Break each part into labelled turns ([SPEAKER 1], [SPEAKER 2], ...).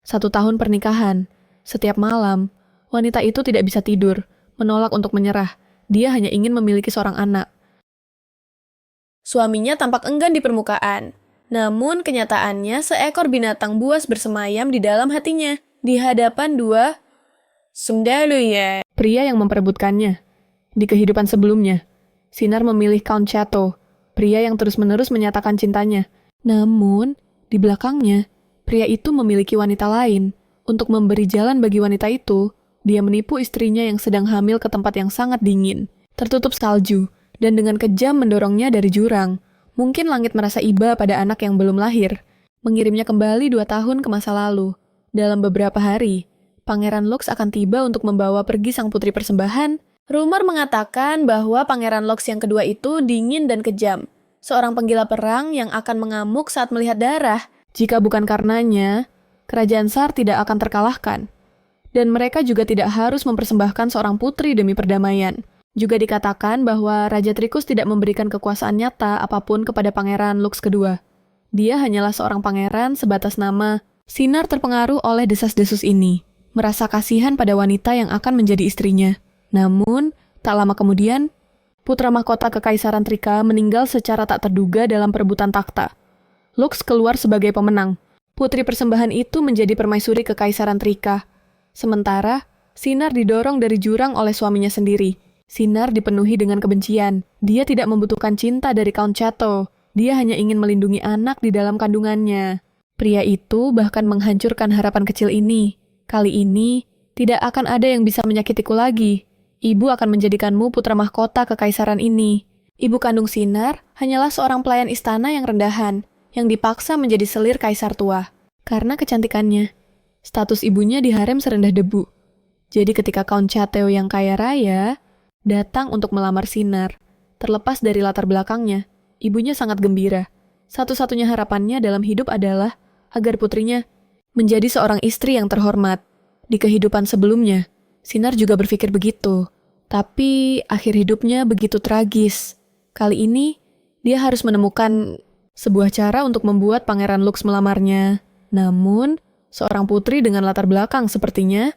[SPEAKER 1] 1 tahun pernikahan. Setiap malam, wanita itu tidak bisa tidur, menolak untuk menyerah. Dia hanya ingin memiliki seorang anak.
[SPEAKER 2] Suaminya tampak enggan di permukaan. Namun kenyataannya seekor binatang buas bersemayam di dalam hatinya, di hadapan dua sundalye.
[SPEAKER 1] Pria yang memperebutkannya. Di kehidupan sebelumnya, Sinar memilih Count Chateau, pria yang terus-menerus menyatakan cintanya. Namun, di belakangnya, pria itu memiliki wanita lain. Untuk memberi jalan bagi wanita itu, dia menipu istrinya yang sedang hamil ke tempat yang sangat dingin, tertutup salju, dan dengan kejam mendorongnya dari jurang. Mungkin langit merasa iba pada anak yang belum lahir, mengirimnya kembali 2 tahun ke masa lalu. Dalam beberapa hari, Pangeran Lux akan tiba untuk membawa pergi sang putri persembahan.
[SPEAKER 2] Rumor mengatakan bahwa Pangeran Lux yang kedua itu dingin dan kejam, seorang penggila perang yang akan mengamuk saat melihat darah.
[SPEAKER 1] Jika bukan karenanya, kerajaan Sar tidak akan terkalahkan. Dan mereka juga tidak harus mempersembahkan seorang putri demi perdamaian. Juga dikatakan bahwa Raja Tricus tidak memberikan kekuasaan nyata apapun kepada Pangeran Lux kedua. Dia hanyalah seorang pangeran sebatas nama. Sinar terpengaruh oleh desas-desus ini, merasa kasihan pada wanita yang akan menjadi istrinya. Namun, tak lama kemudian, putra mahkota Kekaisaran Trika meninggal secara tak terduga dalam perebutan takhta. Lux keluar sebagai pemenang. Putri persembahan itu menjadi permaisuri Kekaisaran Trika. Sementara, Sinar didorong dari jurang oleh suaminya sendiri. Sinar dipenuhi dengan kebencian. Dia tidak membutuhkan cinta dari Count Chateau. Dia hanya ingin melindungi anak di dalam kandungannya. Pria itu bahkan menghancurkan harapan kecil ini. Kali ini, tidak akan ada yang bisa menyakitiku lagi. Ibu akan menjadikanmu putra mahkota kekaisaran ini. Ibu kandung Sinar hanyalah seorang pelayan istana yang rendahan, yang dipaksa menjadi selir kaisar tua. Karena kecantikannya, status ibunya di harem serendah debu. Jadi ketika Count Chateau yang kaya raya datang untuk melamar Sinar, terlepas dari latar belakangnya, ibunya sangat gembira. Satu-satunya harapannya dalam hidup adalah agar putrinya menjadi seorang istri yang terhormat. Di kehidupan sebelumnya, Sinar juga berpikir begitu. Tapi akhir hidupnya begitu tragis. Kali ini, dia harus menemukan sebuah cara untuk membuat Pangeran Lux melamarnya. Namun, seorang putri dengan latar belakang sepertinya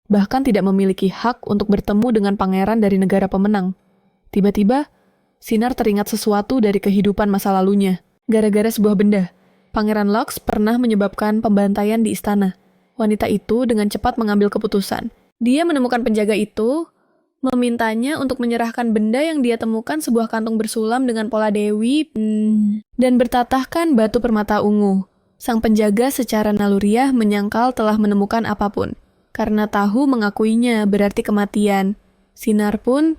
[SPEAKER 1] bahkan tidak memiliki hak untuk bertemu dengan pangeran dari negara pemenang. Tiba-tiba, Sinar teringat sesuatu dari kehidupan masa lalunya. Gara-gara sebuah benda, Pangeran Lux pernah menyebabkan pembantaian di istana. Wanita itu dengan cepat mengambil keputusan. Dia menemukan penjaga itu, memintanya untuk menyerahkan benda yang dia temukan sebuah kantung bersulam dengan pola dewi dan bertatahkan batu permata ungu. Sang penjaga secara naluriah menyangkal telah menemukan apapun. Karena tahu mengakuinya berarti kematian. Sinar pun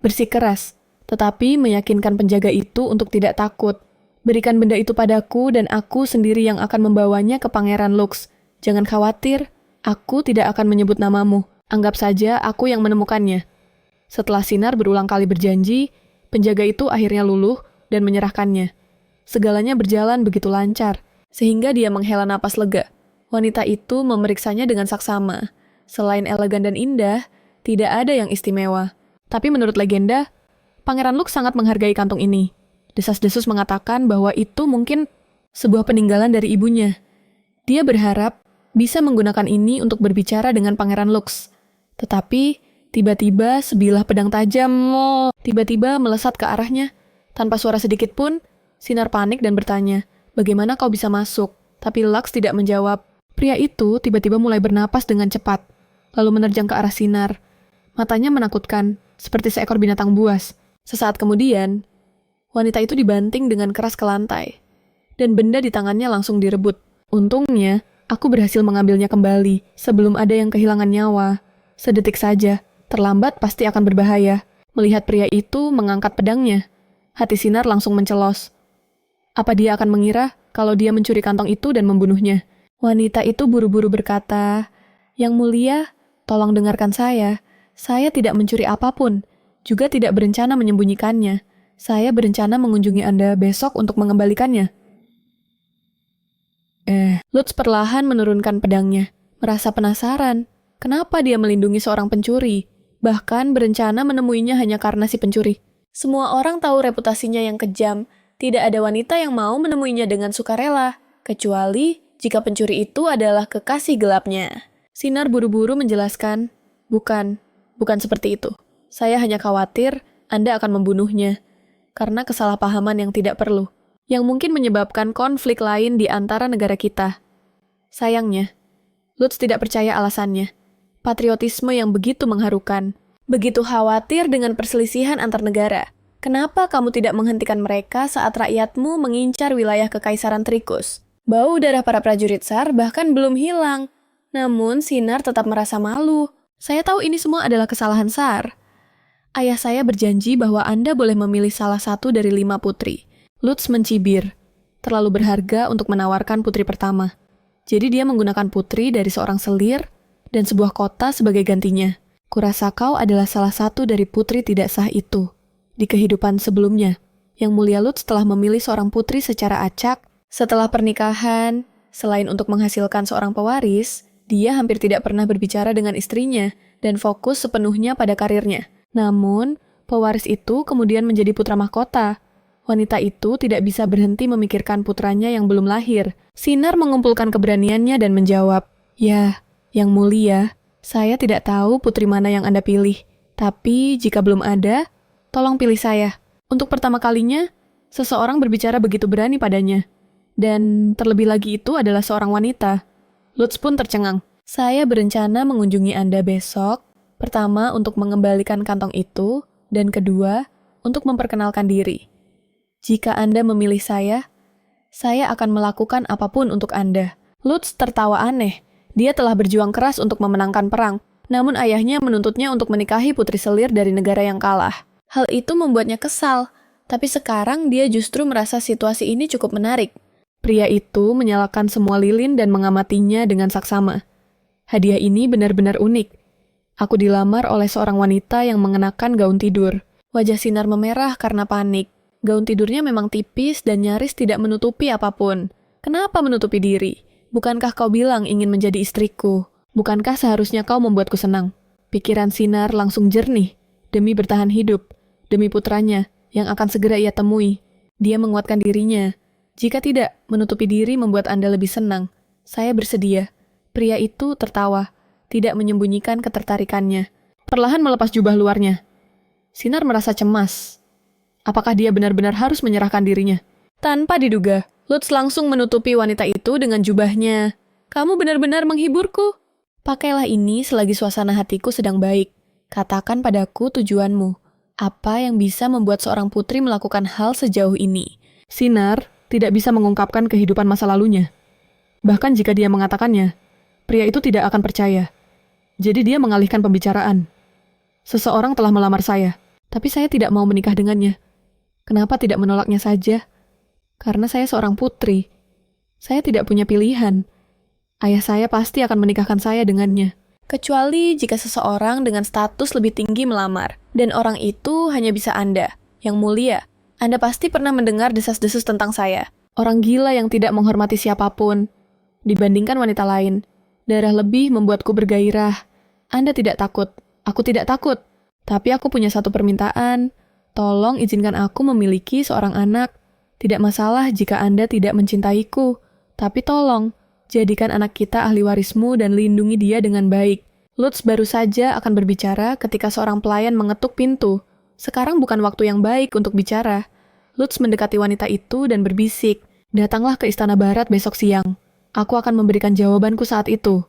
[SPEAKER 1] bersikeras, tetapi meyakinkan penjaga itu untuk tidak takut. Berikan benda itu padaku dan aku sendiri yang akan membawanya ke Pangeran Lux. Jangan khawatir, aku tidak akan menyebut namamu. Anggap saja aku yang menemukannya. Setelah Sinar berulang kali berjanji, penjaga itu akhirnya luluh dan menyerahkannya. Segalanya berjalan begitu lancar, sehingga dia menghela napas lega. Wanita itu memeriksanya dengan saksama. Selain elegan dan indah, tidak ada yang istimewa. Tapi menurut legenda, Pangeran Lux sangat menghargai kantung ini. Desas-desus mengatakan bahwa itu mungkin sebuah peninggalan dari ibunya. Dia berharap bisa menggunakan ini untuk berbicara dengan Pangeran Lux. Tetapi, tiba-tiba sebilah pedang tajam tiba-tiba melesat ke arahnya. Tanpa suara sedikit pun, Sinar panik dan bertanya, "Bagaimana kau bisa masuk?" Tapi Lux tidak menjawab. Pria itu tiba-tiba mulai bernapas dengan cepat, lalu menerjang ke arah Sinar. Matanya menakutkan, seperti seekor binatang buas. Sesaat kemudian, wanita itu dibanting dengan keras ke lantai, dan benda di tangannya langsung direbut. Untungnya, aku berhasil mengambilnya kembali sebelum ada yang kehilangan nyawa. Sedetik saja, terlambat pasti akan berbahaya. Melihat pria itu mengangkat pedangnya, hati Sinar langsung mencelos. Apa dia akan mengira kalau dia mencuri kantong itu dan membunuhnya? Wanita itu buru-buru berkata, "Yang mulia, tolong dengarkan saya. Saya tidak mencuri apapun, juga tidak berencana menyembunyikannya. Saya berencana mengunjungi Anda besok untuk mengembalikannya." Lutz perlahan menurunkan pedangnya, merasa penasaran. Kenapa dia melindungi seorang pencuri? Bahkan berencana menemuinya hanya karena si pencuri. Semua orang tahu reputasinya yang kejam. Tidak ada wanita yang mau menemuinya dengan sukarela, kecuali
[SPEAKER 2] jika pencuri itu adalah kekasih gelapnya.
[SPEAKER 1] Sinar buru-buru menjelaskan, bukan seperti itu. Saya hanya khawatir Anda akan membunuhnya, karena kesalahpahaman yang tidak perlu, yang mungkin menyebabkan konflik lain di antara negara kita. Sayangnya, Lutz tidak percaya alasannya. Patriotisme yang begitu mengharukan, begitu khawatir dengan perselisihan antar negara. Kenapa kamu tidak menghentikan mereka saat rakyatmu mengincar wilayah Kekaisaran Trikus? Bau darah para prajurit SAR bahkan belum hilang. Namun, Sinar tetap merasa malu. Saya tahu ini semua adalah kesalahan SAR. Ayah saya berjanji bahwa Anda boleh memilih salah satu dari 5 putri. Lutz mencibir. Terlalu berharga untuk menawarkan putri pertama. Jadi dia menggunakan putri dari seorang selir dan sebuah kota sebagai gantinya. Kurasa kau adalah salah satu dari putri tidak sah itu. Di kehidupan sebelumnya, Yang Mulia Lutz telah memilih seorang putri secara acak. Setelah pernikahan, selain untuk menghasilkan seorang pewaris, dia hampir tidak pernah berbicara dengan istrinya dan fokus sepenuhnya pada karirnya. Namun, pewaris itu kemudian menjadi putra mahkota. Wanita itu tidak bisa berhenti memikirkan putranya yang belum lahir. Sinar mengumpulkan keberaniannya dan menjawab, "Ya, Yang Mulia, saya tidak tahu putri mana yang Anda pilih. Tapi jika belum ada, tolong pilih saya." Untuk pertama kalinya, seseorang berbicara begitu berani padanya. Dan terlebih lagi itu adalah seorang wanita. Lutz pun tercengang. "Saya berencana mengunjungi Anda besok, pertama untuk mengembalikan kantong itu, dan kedua, untuk memperkenalkan diri. Jika Anda memilih saya akan melakukan apapun untuk Anda." Lutz tertawa aneh. Dia telah berjuang keras untuk memenangkan perang, namun ayahnya menuntutnya untuk menikahi putri selir dari negara yang kalah. Hal itu membuatnya kesal, tapi sekarang dia justru merasa situasi ini cukup menarik. Pria itu menyalakan semua lilin dan mengamatinya dengan saksama. Hadiah ini benar-benar unik. Aku dilamar oleh seorang wanita yang mengenakan gaun tidur. Wajah Sinar memerah karena panik. Gaun tidurnya memang tipis dan nyaris tidak menutupi apapun. Kenapa menutupi diri? Bukankah kau bilang ingin menjadi istriku? Bukankah seharusnya kau membuatku senang? Pikiran Sinar langsung jernih. Demi bertahan hidup, demi putranya yang akan segera ia temui. Dia menguatkan dirinya. "Jika tidak, menutupi diri membuat Anda lebih senang. Saya bersedia." Pria itu tertawa, tidak menyembunyikan ketertarikannya. Perlahan melepas jubah luarnya. Sinar merasa cemas. Apakah dia benar-benar harus menyerahkan dirinya? Tanpa diduga, Lutz langsung menutupi wanita itu dengan jubahnya. "Kamu benar-benar menghiburku. Pakailah ini selagi suasana hatiku sedang baik. Katakan padaku tujuanmu. Apa yang bisa membuat seorang putri melakukan hal sejauh ini?" Sinar tidak bisa mengungkapkan kehidupan masa lalunya. Bahkan jika dia mengatakannya, pria itu tidak akan percaya. Jadi dia mengalihkan pembicaraan. "Seseorang telah melamar saya, tapi saya tidak mau menikah dengannya. Kenapa tidak menolaknya saja? Karena saya seorang putri. Saya tidak punya pilihan. Ayah saya pasti akan menikahkan saya dengannya. Kecuali jika seseorang dengan status lebih tinggi melamar, dan orang itu hanya bisa Anda, Yang Mulia. Anda pasti pernah mendengar desas-desus tentang saya. Orang gila yang tidak menghormati siapapun. Dibandingkan wanita lain, darah lebih membuatku bergairah. Anda tidak takut. Aku tidak takut. Tapi aku punya satu permintaan. Tolong izinkan aku memiliki seorang anak. Tidak masalah jika Anda tidak mencintaiku. Tapi tolong, jadikan anak kita ahli warismu dan lindungi dia dengan baik. Lutz baru saja akan berbicara ketika seorang pelayan mengetuk pintu. Sekarang bukan waktu yang baik untuk bicara. Lutz mendekati wanita itu dan berbisik, "Datanglah ke Istana Barat besok siang. Aku akan memberikan jawabanku saat itu."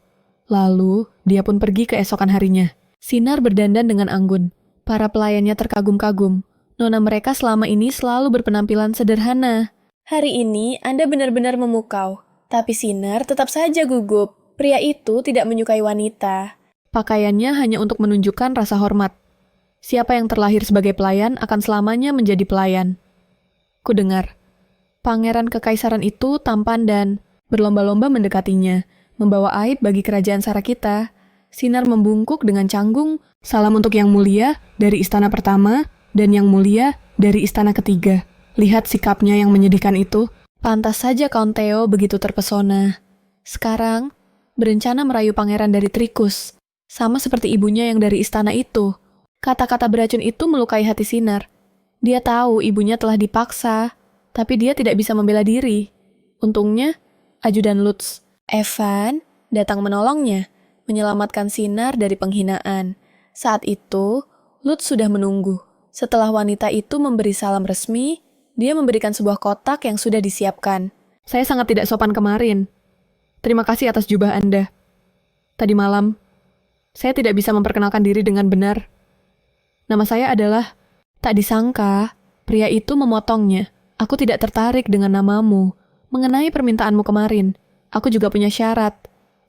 [SPEAKER 1] Lalu, dia pun pergi keesokan harinya. Sinar berdandan dengan anggun. Para pelayannya terkagum-kagum. Nona mereka selama ini selalu berpenampilan sederhana. Hari ini Anda benar-benar memukau. Tapi Sinar tetap saja gugup. Pria itu tidak menyukai wanita. Pakaiannya hanya untuk menunjukkan rasa hormat. Siapa yang terlahir sebagai pelayan akan selamanya menjadi pelayan. Kudengar. Pangeran Kekaisaran itu tampan dan berlomba-lomba mendekatinya, membawa aib bagi kerajaan Sarakita. Sinar membungkuk dengan canggung, "Salam untuk Yang Mulia dari istana pertama dan Yang Mulia dari istana ketiga." Lihat sikapnya yang menyedihkan itu. Pantas saja Count Theo begitu terpesona. Sekarang, berencana merayu pangeran dari Trikus, sama seperti ibunya yang dari istana itu. Kata-kata beracun itu melukai hati Sinar. Dia tahu ibunya telah dipaksa, tapi dia tidak bisa membela diri. Untungnya, ajudan Lutz.
[SPEAKER 2] Evan datang menolongnya, menyelamatkan Sinar dari penghinaan. Saat itu, Lutz sudah menunggu. Setelah wanita itu memberi salam resmi, dia memberikan sebuah kotak yang sudah disiapkan.
[SPEAKER 1] Saya sangat tidak sopan kemarin. Terima kasih atas jubah Anda. Tadi malam, saya tidak bisa memperkenalkan diri dengan benar. Nama saya adalah... Tak disangka, pria itu memotongnya. Aku tidak tertarik dengan namamu. Mengenai permintaanmu kemarin, aku juga punya syarat.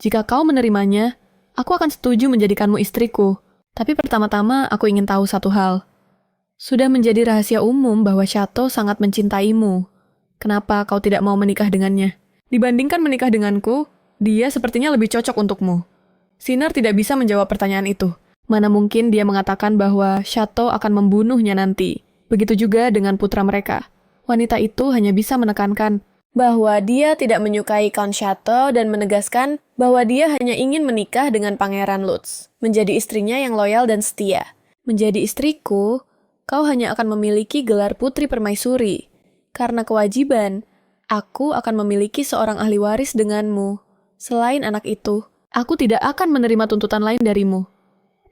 [SPEAKER 1] Jika kau menerimanya, aku akan setuju menjadikanmu istriku. Tapi pertama-tama aku ingin tahu satu hal. Sudah menjadi rahasia umum bahwa Chateau sangat mencintaimu. Kenapa kau tidak mau menikah dengannya? Dibandingkan menikah denganku, dia sepertinya lebih cocok untukmu. Sinar tidak bisa menjawab pertanyaan itu. Mana mungkin dia mengatakan bahwa Chateau akan membunuhnya nanti. Begitu juga dengan putra mereka. Wanita itu hanya bisa menekankan
[SPEAKER 2] bahwa dia tidak menyukai Count Chateau dan menegaskan bahwa dia hanya ingin menikah dengan Pangeran Lutz, menjadi istrinya yang loyal dan setia. Menjadi istriku, kau hanya akan memiliki gelar putri permaisuri. Karena kewajiban, aku akan memiliki seorang ahli waris denganmu. Selain anak itu, aku tidak akan menerima tuntutan lain darimu.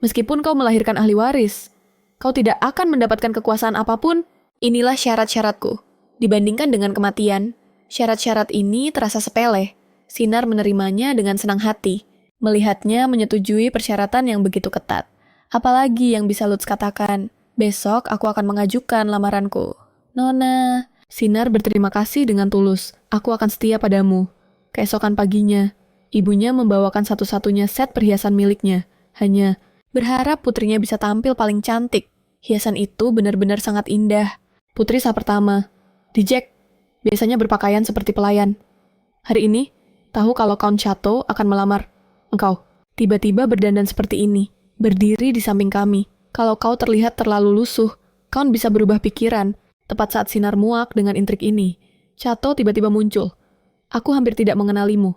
[SPEAKER 2] Meskipun kau melahirkan ahli waris, kau tidak akan mendapatkan kekuasaan apapun. Inilah syarat-syaratku. Dibandingkan dengan kematian, syarat-syarat ini terasa sepele. Sinar menerimanya dengan senang hati. Melihatnya menyetujui persyaratan yang begitu ketat. Apalagi yang bisa Lutz katakan, besok aku akan mengajukan lamaranku. Nona, Sinar berterima kasih dengan tulus. Aku akan setia padamu. Keesokan paginya, ibunya membawakan satu-satunya set perhiasan miliknya. Hanya berharap putrinya bisa tampil paling cantik. Hiasan itu benar-benar sangat indah. Putri sah pertama, Dijek, biasanya berpakaian seperti pelayan. Hari ini, tahu kalau Count Chateau akan melamar engkau. Tiba-tiba berdandan seperti ini, berdiri di samping kami. Kalau kau terlihat terlalu lusuh, Count bisa berubah pikiran. Tepat saat Sinar muak dengan intrik ini, Chateau tiba-tiba muncul. Aku hampir tidak mengenalimu.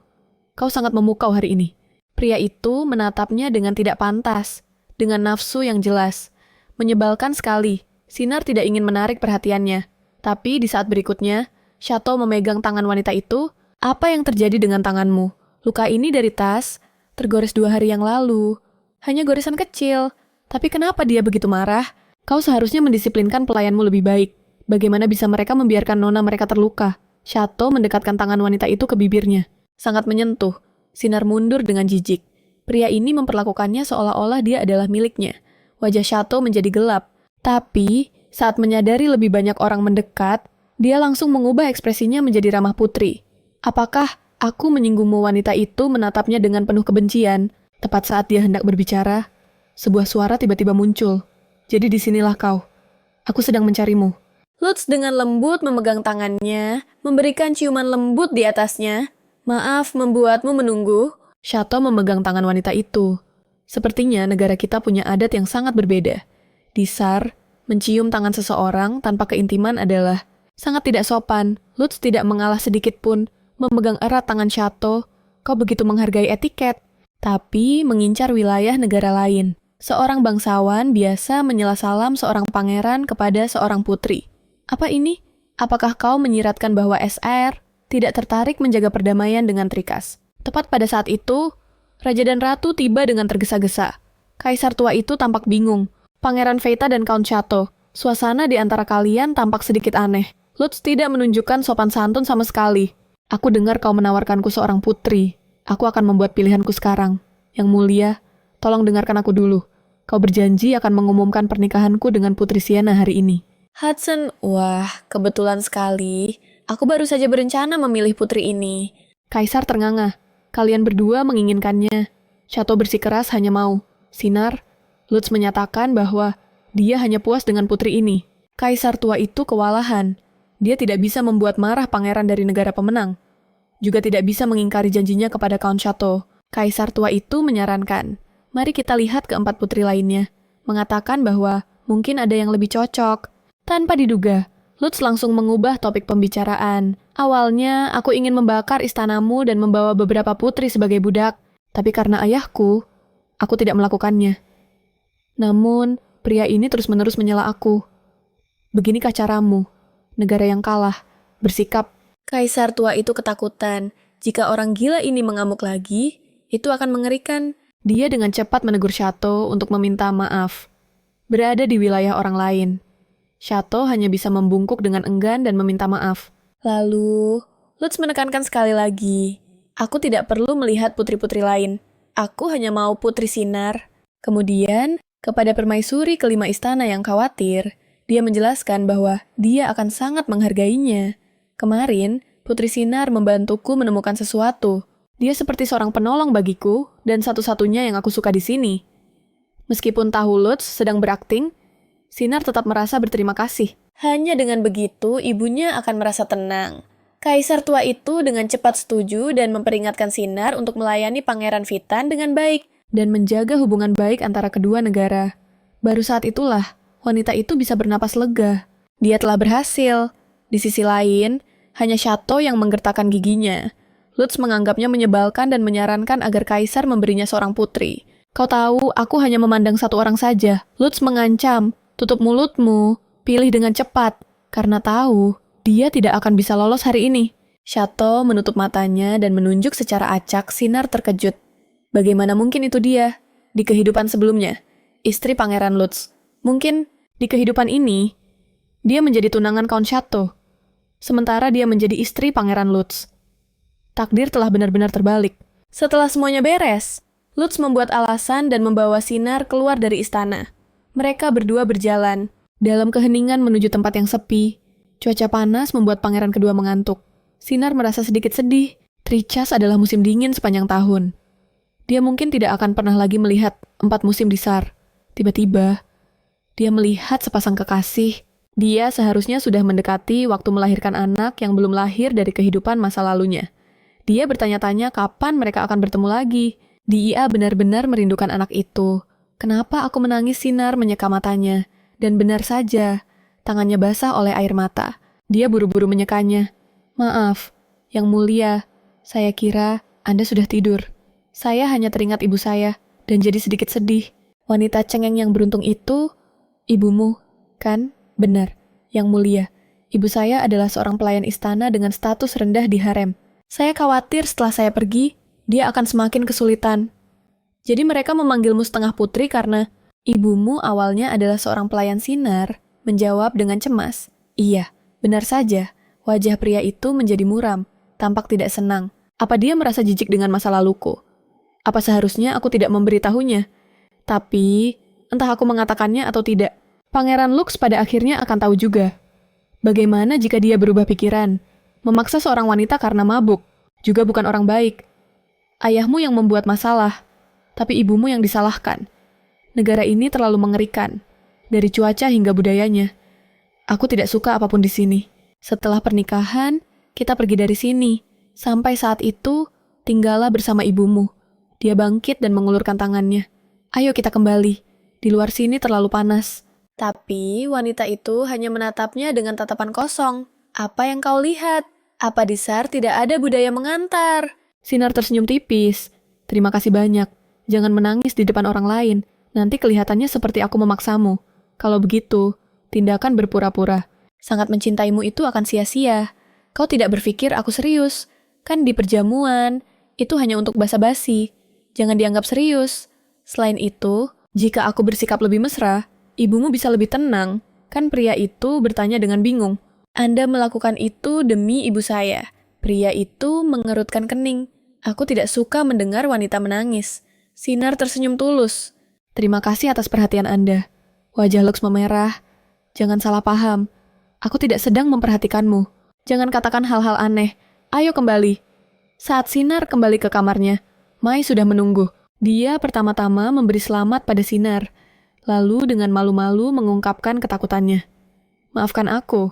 [SPEAKER 2] Kau sangat memukau hari ini. Pria itu menatapnya dengan tidak pantas, dengan nafsu yang jelas. Menyebalkan sekali. Sinar tidak ingin menarik perhatiannya. Tapi di saat berikutnya, Chateau memegang tangan wanita itu. Apa yang terjadi dengan tanganmu? Luka ini dari tas, tergores 2 hari yang lalu. Hanya goresan kecil. Tapi kenapa dia begitu marah? Kau seharusnya mendisiplinkan pelayanmu lebih baik. Bagaimana bisa mereka membiarkan nona mereka terluka? Chateau mendekatkan tangan wanita itu ke bibirnya. Sangat menyentuh. Sinar mundur dengan jijik. Pria ini memperlakukannya seolah-olah dia adalah miliknya. Wajah Chateau menjadi gelap. Tapi, saat menyadari lebih banyak orang mendekat, dia langsung mengubah ekspresinya menjadi ramah putri. Apakah aku menyinggungmu? Wanita itu menatapnya dengan penuh kebencian. Tepat saat dia hendak berbicara, sebuah suara tiba-tiba muncul. Jadi disinilah kau. Aku sedang mencarimu. Lutz dengan lembut memegang tangannya, memberikan ciuman lembut di atasnya. Maaf membuatmu menunggu.
[SPEAKER 1] Chateau memegang tangan wanita itu. Sepertinya negara kita punya adat yang sangat berbeda. Di SAR, mencium tangan seseorang tanpa keintiman adalah sangat tidak sopan. Lutz tidak mengalah sedikit pun, memegang erat tangan Chateau. Kau begitu menghargai etiket, tapi mengincar wilayah negara lain. Seorang bangsawan biasa menyela salam seorang pangeran kepada seorang putri. Apa ini? Apakah kau menyiratkan bahwa SR tidak tertarik menjaga perdamaian dengan Trikas? Tepat pada saat itu, Raja dan Ratu tiba dengan tergesa-gesa. Kaisar tua itu tampak bingung. Pangeran Veta dan Count Chateau. Suasana di antara kalian tampak sedikit aneh. Lutz tidak menunjukkan sopan santun sama sekali. Aku dengar kau menawarkanku seorang putri. Aku akan membuat pilihanku sekarang. Yang mulia, tolong dengarkan aku dulu. Kau berjanji akan mengumumkan pernikahanku dengan Putri Sienna hari ini.
[SPEAKER 2] Hudson, wah, kebetulan sekali. Aku baru saja berencana memilih putri ini.
[SPEAKER 1] Kaisar ternganga. Kalian berdua menginginkannya. Chateau bersikeras hanya mau. Sinar, Lutz menyatakan bahwa dia hanya puas dengan putri ini. Kaisar tua itu kewalahan. Dia tidak bisa membuat marah pangeran dari negara pemenang. Juga tidak bisa mengingkari janjinya kepada Count Chateau. Kaisar tua itu menyarankan, mari kita lihat keempat putri lainnya. Mengatakan bahwa mungkin ada yang lebih cocok. Tanpa diduga, Lutz langsung mengubah topik pembicaraan. Awalnya, aku ingin membakar istanamu dan membawa beberapa putri sebagai budak. Tapi karena ayahku, aku tidak melakukannya. Namun, pria ini terus-menerus menyela aku. Beginikah caramu? Negara yang kalah, bersikap.
[SPEAKER 2] Kaisar tua itu ketakutan. Jika orang gila ini mengamuk lagi, itu akan mengerikan.
[SPEAKER 1] Dia dengan cepat menegur Shato untuk meminta maaf. Berada di wilayah orang lain. Shato hanya bisa membungkuk dengan enggan dan meminta maaf.
[SPEAKER 2] Lalu, Lutz menekankan sekali lagi, aku tidak perlu melihat putri-putri lain. Aku hanya mau putri sinar. Kemudian, kepada permaisuri kelima istana yang khawatir, dia menjelaskan bahwa dia akan sangat menghargainya. Kemarin, Putri Sinar membantuku menemukan sesuatu. Dia seperti seorang penolong bagiku dan satu-satunya yang aku suka di sini. Meskipun tahu Lutz sedang berakting, Sinar tetap merasa berterima kasih. Hanya dengan begitu, ibunya akan merasa tenang. Kaisar tua itu dengan cepat setuju dan memperingatkan Sinar untuk melayani Pangeran Vitan dengan baik
[SPEAKER 1] dan menjaga hubungan baik antara kedua negara. Baru saat itulah, wanita itu bisa bernapas lega.
[SPEAKER 2] Dia telah berhasil. Di sisi lain, hanya Shato yang menggertakkan giginya.
[SPEAKER 1] Lutz menganggapnya menyebalkan dan menyarankan agar Kaisar memberinya seorang putri. Kau tahu, aku hanya memandang satu orang saja. Lutz mengancam, tutup mulutmu, pilih dengan cepat. Karena tahu, dia tidak akan bisa lolos hari ini.
[SPEAKER 2] Shato menutup matanya dan menunjuk secara acak. Sinar terkejut. Bagaimana mungkin itu dia? Di kehidupan sebelumnya, istri Pangeran Lutz.
[SPEAKER 1] Mungkin di kehidupan ini, dia menjadi tunangan Count Shato. Sementara dia menjadi istri Pangeran Lutz. Takdir telah benar-benar terbalik.
[SPEAKER 2] Setelah semuanya beres, Lutz membuat alasan dan membawa Sinar keluar dari istana. Mereka berdua berjalan
[SPEAKER 1] dalam keheningan menuju tempat yang sepi. Cuaca panas membuat pangeran kedua mengantuk. Sinar merasa sedikit sedih. Trichas adalah musim dingin sepanjang tahun. Dia mungkin tidak akan pernah lagi melihat 4 musim di Sar. Tiba-tiba, dia melihat sepasang kekasih. Dia seharusnya sudah mendekati waktu melahirkan anak yang belum lahir dari kehidupan masa lalunya. Dia bertanya-tanya kapan mereka akan bertemu lagi. Dia benar-benar merindukan anak itu. Kenapa aku menangis? Sinar menyeka matanya. Dan benar saja, tangannya basah oleh air mata. Dia buru-buru menyekanya. Maaf, Yang Mulia, saya kira Anda sudah tidur. Saya hanya teringat ibu saya, dan jadi sedikit sedih. Wanita cengeng yang beruntung itu, ibumu, kan? Benar, Yang Mulia. Ibu saya adalah seorang pelayan istana dengan status rendah di harem. Saya khawatir setelah saya pergi, dia akan semakin kesulitan. Jadi mereka memanggilmu setengah putri karena ibumu awalnya adalah seorang pelayan sinar, menjawab dengan cemas. Iya, benar saja. Wajah pria itu menjadi muram, tampak tidak senang. Apa dia merasa jijik dengan masa laluku? Apa seharusnya aku tidak memberitahunya? Tapi, entah aku mengatakannya atau tidak, Pangeran Lux pada akhirnya akan tahu juga. Bagaimana jika dia berubah pikiran? Memaksa seorang wanita karena mabuk, juga bukan orang baik. Ayahmu yang membuat masalah, tapi ibumu yang disalahkan. Negara ini terlalu mengerikan, dari cuaca hingga budayanya. Aku tidak suka apapun di sini. Setelah pernikahan, kita pergi dari sini. Sampai saat itu, tinggallah bersama ibumu. Dia bangkit dan mengulurkan tangannya. Ayo kita kembali. Di luar sini terlalu panas.
[SPEAKER 2] Tapi wanita itu hanya menatapnya dengan tatapan kosong. Apa yang kau lihat? Apa di Sar tidak ada budaya mengantar?
[SPEAKER 1] Sinar tersenyum tipis. Terima kasih banyak. Jangan menangis di depan orang lain. Nanti kelihatannya seperti aku memaksamu. Kalau begitu, tindakan berpura-pura. Sangat mencintaimu itu akan sia-sia. Kau tidak berpikir aku serius. Kan di perjamuan, itu hanya untuk basa-basi. Jangan dianggap serius. Selain itu, jika aku bersikap lebih mesra, ibumu bisa lebih tenang. Kan pria itu bertanya dengan bingung. Anda melakukan itu demi ibu saya. Pria itu mengerutkan kening. Aku tidak suka mendengar wanita menangis. Sinar tersenyum tulus. Terima kasih atas perhatian Anda. Wajah Lux memerah. Jangan salah paham. Aku tidak sedang memperhatikanmu. Jangan katakan hal-hal aneh. Ayo kembali. Saat Sinar kembali ke kamarnya, Mai sudah menunggu. Dia pertama-tama memberi selamat pada Sinar. Lalu dengan malu-malu mengungkapkan ketakutannya. Maafkan aku.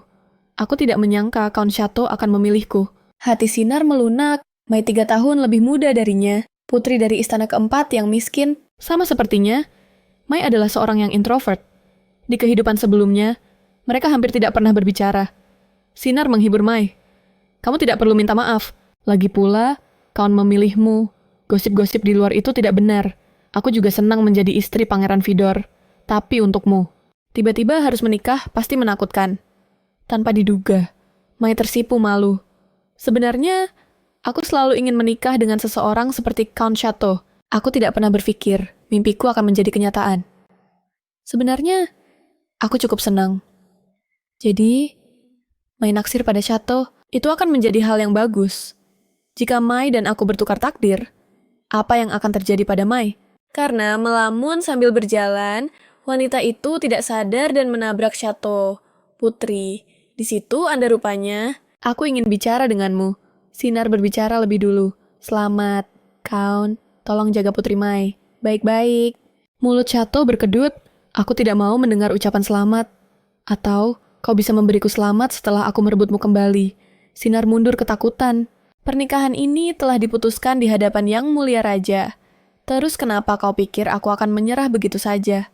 [SPEAKER 1] Aku tidak menyangka Count Shato akan memilihku. Hati Sinar melunak. Mai 3 tahun lebih muda darinya. Putri dari istana keempat yang miskin. Sama sepertinya, Mai adalah seorang yang introvert. Di kehidupan sebelumnya, mereka hampir tidak pernah berbicara. Sinar menghibur Mai. Kamu tidak perlu minta maaf. Lagi pula, Count memilihmu. Gosip-gosip di luar itu tidak benar. Aku juga senang menjadi istri Pangeran Vidor. Tapi untukmu, tiba-tiba harus menikah pasti menakutkan. Tanpa diduga, Mai tersipu malu. Sebenarnya, Aku selalu ingin menikah dengan seseorang seperti Count Chateau. Aku tidak pernah berpikir mimpiku akan menjadi kenyataan. Sebenarnya, aku cukup senang. Jadi, main naksir pada Chateau itu akan menjadi hal yang bagus. Jika Mai dan aku bertukar takdir, apa yang akan terjadi pada Mai?
[SPEAKER 2] Karena melamun sambil berjalan, wanita itu tidak sadar dan menabrak Chateau. Putri, di situ Anda rupanya.
[SPEAKER 1] Aku ingin bicara denganmu. Sinar berbicara lebih dulu. Selamat, Count. Tolong jaga Putri Mai. Baik-baik. Mulut Chateau berkedut. Aku tidak mau mendengar ucapan selamat. Atau, kau bisa memberiku selamat setelah aku merebutmu kembali. Sinar mundur ketakutan. Pernikahan ini telah diputuskan di hadapan Yang Mulia Raja. Terus kenapa kau pikir aku akan menyerah begitu saja?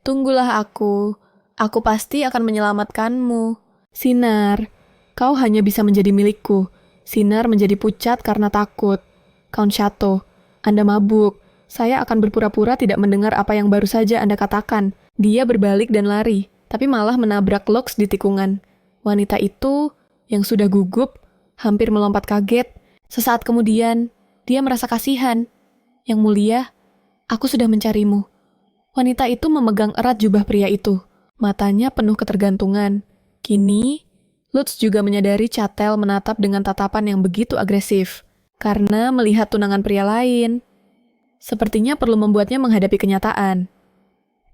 [SPEAKER 1] Tunggulah aku. Aku pasti akan menyelamatkanmu. Sinar, kau hanya bisa menjadi milikku. Sinar menjadi pucat karena takut. Count Chateau, Anda mabuk. Saya akan berpura-pura tidak mendengar apa yang baru saja Anda katakan. Dia berbalik dan lari, tapi malah menabrak Lux di tikungan. Wanita itu, yang sudah gugup, hampir melompat kaget. Sesaat kemudian, dia merasa kasihan. Yang mulia, aku sudah mencarimu. Wanita itu memegang erat jubah pria itu. Matanya penuh ketergantungan. Kini, Lutz juga menyadari Chatel menatap dengan tatapan yang begitu agresif. Karena melihat tunangan pria lain, sepertinya perlu membuatnya menghadapi kenyataan.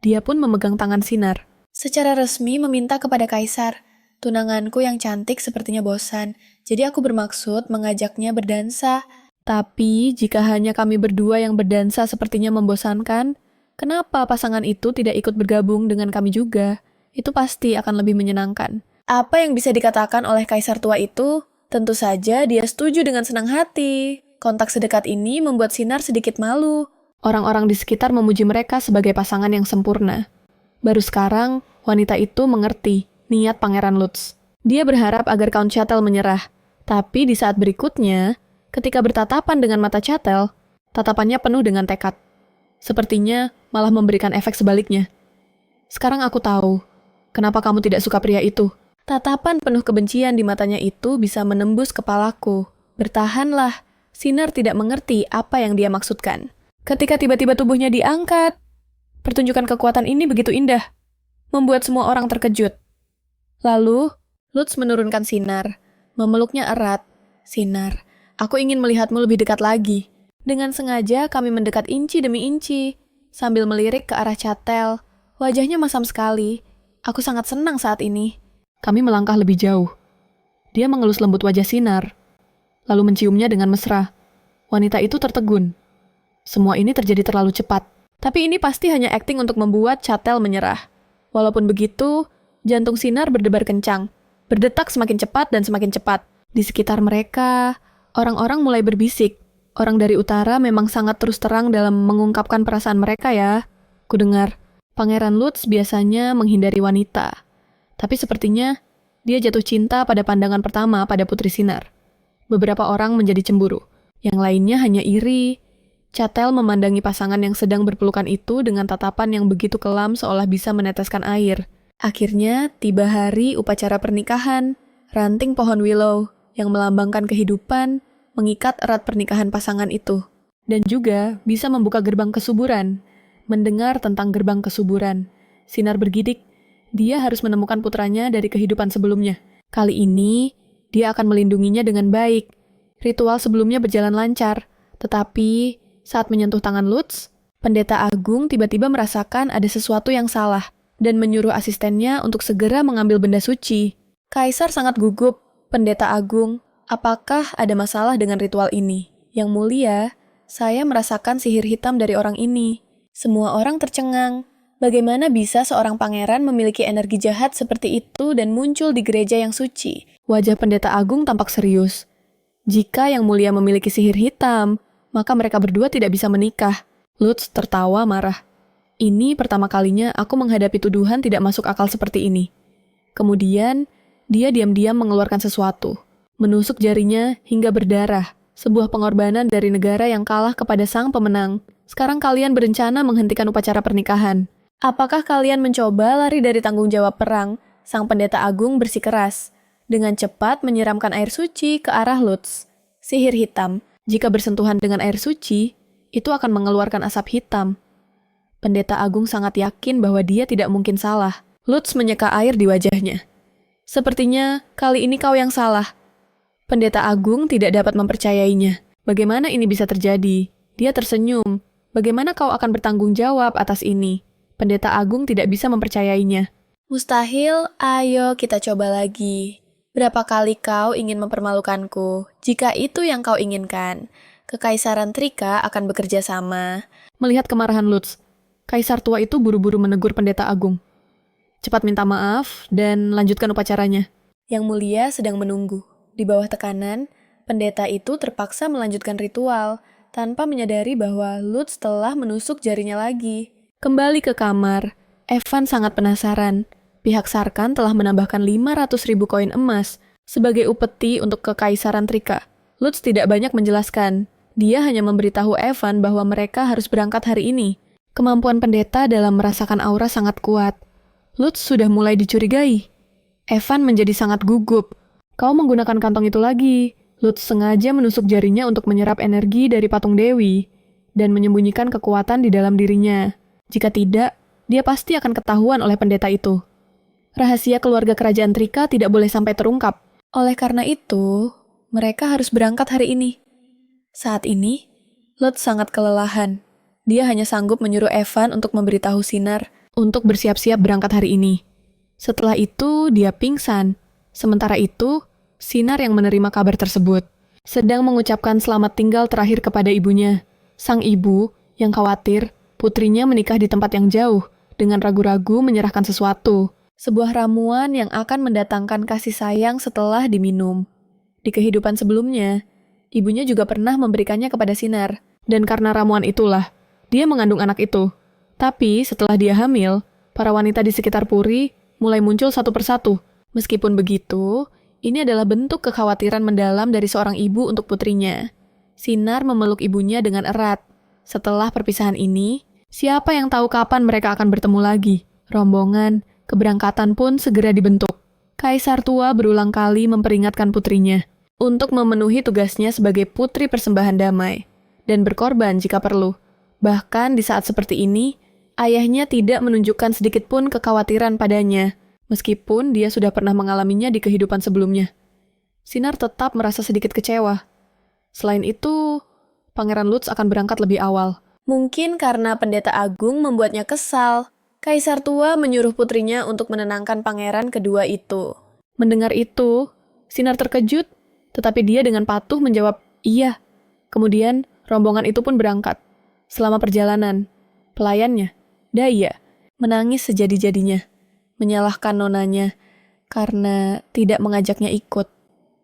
[SPEAKER 1] Dia pun memegang tangan Sinar.
[SPEAKER 2] Secara resmi meminta kepada Kaisar. Tunanganku yang cantik sepertinya bosan, jadi aku bermaksud mengajaknya berdansa.
[SPEAKER 1] Tapi, jika hanya kami berdua yang berdansa sepertinya membosankan, kenapa pasangan itu tidak ikut bergabung dengan kami juga? Itu pasti akan lebih menyenangkan.
[SPEAKER 2] Apa yang bisa dikatakan oleh Kaisar tua itu? Tentu saja dia setuju dengan senang hati. Kontak sedekat ini membuat Sinar sedikit malu.
[SPEAKER 1] Orang-orang di sekitar memuji mereka sebagai pasangan yang sempurna. Baru sekarang, wanita itu mengerti niat Pangeran Lutz. Dia berharap agar Count Chatel menyerah. Tapi di saat berikutnya, ketika bertatapan dengan mata Chatel, tatapannya penuh dengan tekad. Sepertinya malah memberikan efek sebaliknya. Sekarang aku tahu, kenapa kamu tidak suka pria itu. Tatapan penuh kebencian di matanya itu bisa menembus kepalaku. Bertahanlah, Sinar tidak mengerti apa yang dia maksudkan. Ketika tiba-tiba tubuhnya diangkat, pertunjukan kekuatan ini begitu indah, membuat semua orang terkejut. Lalu, Lutz menurunkan Sinar, memeluknya erat. Sinar, aku ingin melihatmu lebih dekat lagi. Dengan sengaja kami mendekat inci demi inci, sambil melirik ke arah Chatel. Wajahnya masam sekali. Aku sangat senang saat ini. Kami melangkah lebih jauh. Dia mengelus lembut wajah Sinar, lalu menciumnya dengan mesra. Wanita itu tertegun. Semua ini terjadi terlalu cepat. Tapi ini pasti hanya akting untuk membuat Chatel menyerah. Walaupun begitu, jantung Sinar berdebar kencang, berdetak semakin cepat dan semakin cepat. Di sekitar mereka, orang-orang mulai berbisik. Orang dari utara memang sangat terus terang dalam mengungkapkan perasaan mereka ya. Kudengar, Pangeran Lutz biasanya menghindari wanita. Tapi sepertinya dia jatuh cinta pada pandangan pertama pada Putri Sinar. Beberapa orang menjadi cemburu, yang lainnya hanya iri. Chatel memandangi pasangan yang sedang berpelukan itu dengan tatapan yang begitu kelam seolah bisa meneteskan air. Akhirnya tiba hari upacara pernikahan. Ranting pohon willow yang melambangkan kehidupan mengikat erat pernikahan pasangan itu. Dan juga bisa membuka gerbang kesuburan. Mendengar tentang gerbang kesuburan, Sinar bergidik. Dia harus menemukan putranya dari kehidupan sebelumnya. Kali ini, dia akan melindunginya dengan baik. Ritual sebelumnya berjalan lancar, tetapi saat menyentuh tangan Lutz, Pendeta Agung tiba-tiba merasakan ada sesuatu yang salah dan menyuruh asistennya untuk segera mengambil benda suci. Kaisar sangat gugup. Pendeta Agung, apakah ada masalah dengan ritual ini? Yang mulia, saya merasakan sihir hitam dari orang ini. Semua orang tercengang. Bagaimana bisa seorang pangeran memiliki energi jahat seperti itu dan muncul di gereja yang suci? Wajah Pendeta Agung tampak serius. Jika Yang Mulia memiliki sihir hitam, maka mereka berdua tidak bisa menikah. Lutz tertawa marah. Ini pertama kalinya aku menghadapi tuduhan tidak masuk akal seperti ini. Kemudian, dia diam-diam mengeluarkan sesuatu. Menusuk jarinya hingga berdarah. Sebuah pengorbanan dari negara yang kalah kepada sang pemenang. Sekarang kalian berencana menghentikan upacara pernikahan. Apakah kalian mencoba lari dari tanggung jawab perang? Sang Pendeta Agung bersikeras, dengan cepat menyiramkan air suci ke arah Lutz.
[SPEAKER 2] Sihir hitam.
[SPEAKER 1] Jika bersentuhan dengan air suci, itu akan mengeluarkan asap hitam. Pendeta Agung sangat yakin bahwa dia tidak mungkin salah. Lutz menyeka air di wajahnya. Sepertinya kali ini kau yang salah. Pendeta Agung tidak dapat mempercayainya. Bagaimana ini bisa terjadi? Dia tersenyum. Bagaimana kau akan bertanggung jawab atas ini? Pendeta Agung tidak bisa mempercayainya.
[SPEAKER 2] Mustahil, ayo kita coba lagi. Berapa kali kau ingin mempermalukanku? Jika itu yang kau inginkan, Kekaisaran Trika akan bekerja sama.
[SPEAKER 1] Melihat kemarahan Lutz, Kaisar tua itu buru-buru menegur Pendeta Agung. Cepat minta maaf dan lanjutkan upacaranya.
[SPEAKER 2] Yang mulia sedang menunggu. Di bawah tekanan, pendeta itu terpaksa melanjutkan ritual tanpa menyadari bahwa Lutz telah menusuk jarinya lagi.
[SPEAKER 1] Kembali ke kamar, Evan sangat penasaran. Pihak Sarkan telah menambahkan 500.000 koin emas sebagai upeti untuk Kekaisaran Trika. Lutz tidak banyak menjelaskan. Dia hanya memberitahu Evan bahwa mereka harus berangkat hari ini. Kemampuan pendeta dalam merasakan aura sangat kuat. Lutz sudah mulai dicurigai. Evan menjadi sangat gugup. Kau menggunakan kantong itu lagi. Lutz sengaja menusuk jarinya untuk menyerap energi dari patung Dewi dan menyembunyikan kekuatan di dalam dirinya. Jika tidak, dia pasti akan ketahuan oleh pendeta itu. Rahasia keluarga kerajaan Trika tidak boleh sampai terungkap.
[SPEAKER 2] Oleh karena itu, mereka harus berangkat hari ini. Saat ini, Lutz sangat kelelahan. Dia hanya sanggup menyuruh Evan untuk memberitahu Sinar
[SPEAKER 1] untuk bersiap-siap berangkat hari ini. Setelah itu, dia pingsan. Sementara itu, Sinar yang menerima kabar tersebut sedang mengucapkan selamat tinggal terakhir kepada ibunya. Sang ibu, yang khawatir, putrinya menikah di tempat yang jauh, dengan ragu-ragu menyerahkan sesuatu. Sebuah ramuan yang akan mendatangkan kasih sayang setelah diminum. Di kehidupan sebelumnya, ibunya juga pernah memberikannya kepada Sinar. Dan karena ramuan itulah, dia mengandung anak itu. Tapi setelah dia hamil, para wanita di sekitar Puri mulai muncul satu persatu. Meskipun begitu, ini adalah bentuk kekhawatiran mendalam dari seorang ibu untuk putrinya. Sinar memeluk ibunya dengan erat. Setelah perpisahan ini, siapa yang tahu kapan mereka akan bertemu lagi? Rombongan, keberangkatan pun segera dibentuk. Kaisar tua berulang kali memperingatkan putrinya untuk memenuhi tugasnya sebagai putri persembahan damai dan berkorban jika perlu. Bahkan di saat seperti ini, ayahnya tidak menunjukkan sedikit pun kekhawatiran padanya, meskipun dia sudah pernah mengalaminya di kehidupan sebelumnya. Sinar tetap merasa sedikit kecewa. Selain itu, Pangeran Lutz akan berangkat lebih awal.
[SPEAKER 2] Mungkin karena pendeta agung membuatnya kesal. Kaisar tua menyuruh putrinya untuk menenangkan pangeran kedua itu.
[SPEAKER 1] Mendengar itu, Sinar terkejut, tetapi dia dengan patuh menjawab, iya. Kemudian, rombongan itu pun berangkat. Selama perjalanan, pelayannya, Daya, menangis sejadi-jadinya, menyalahkan nonanya karena tidak mengajaknya ikut.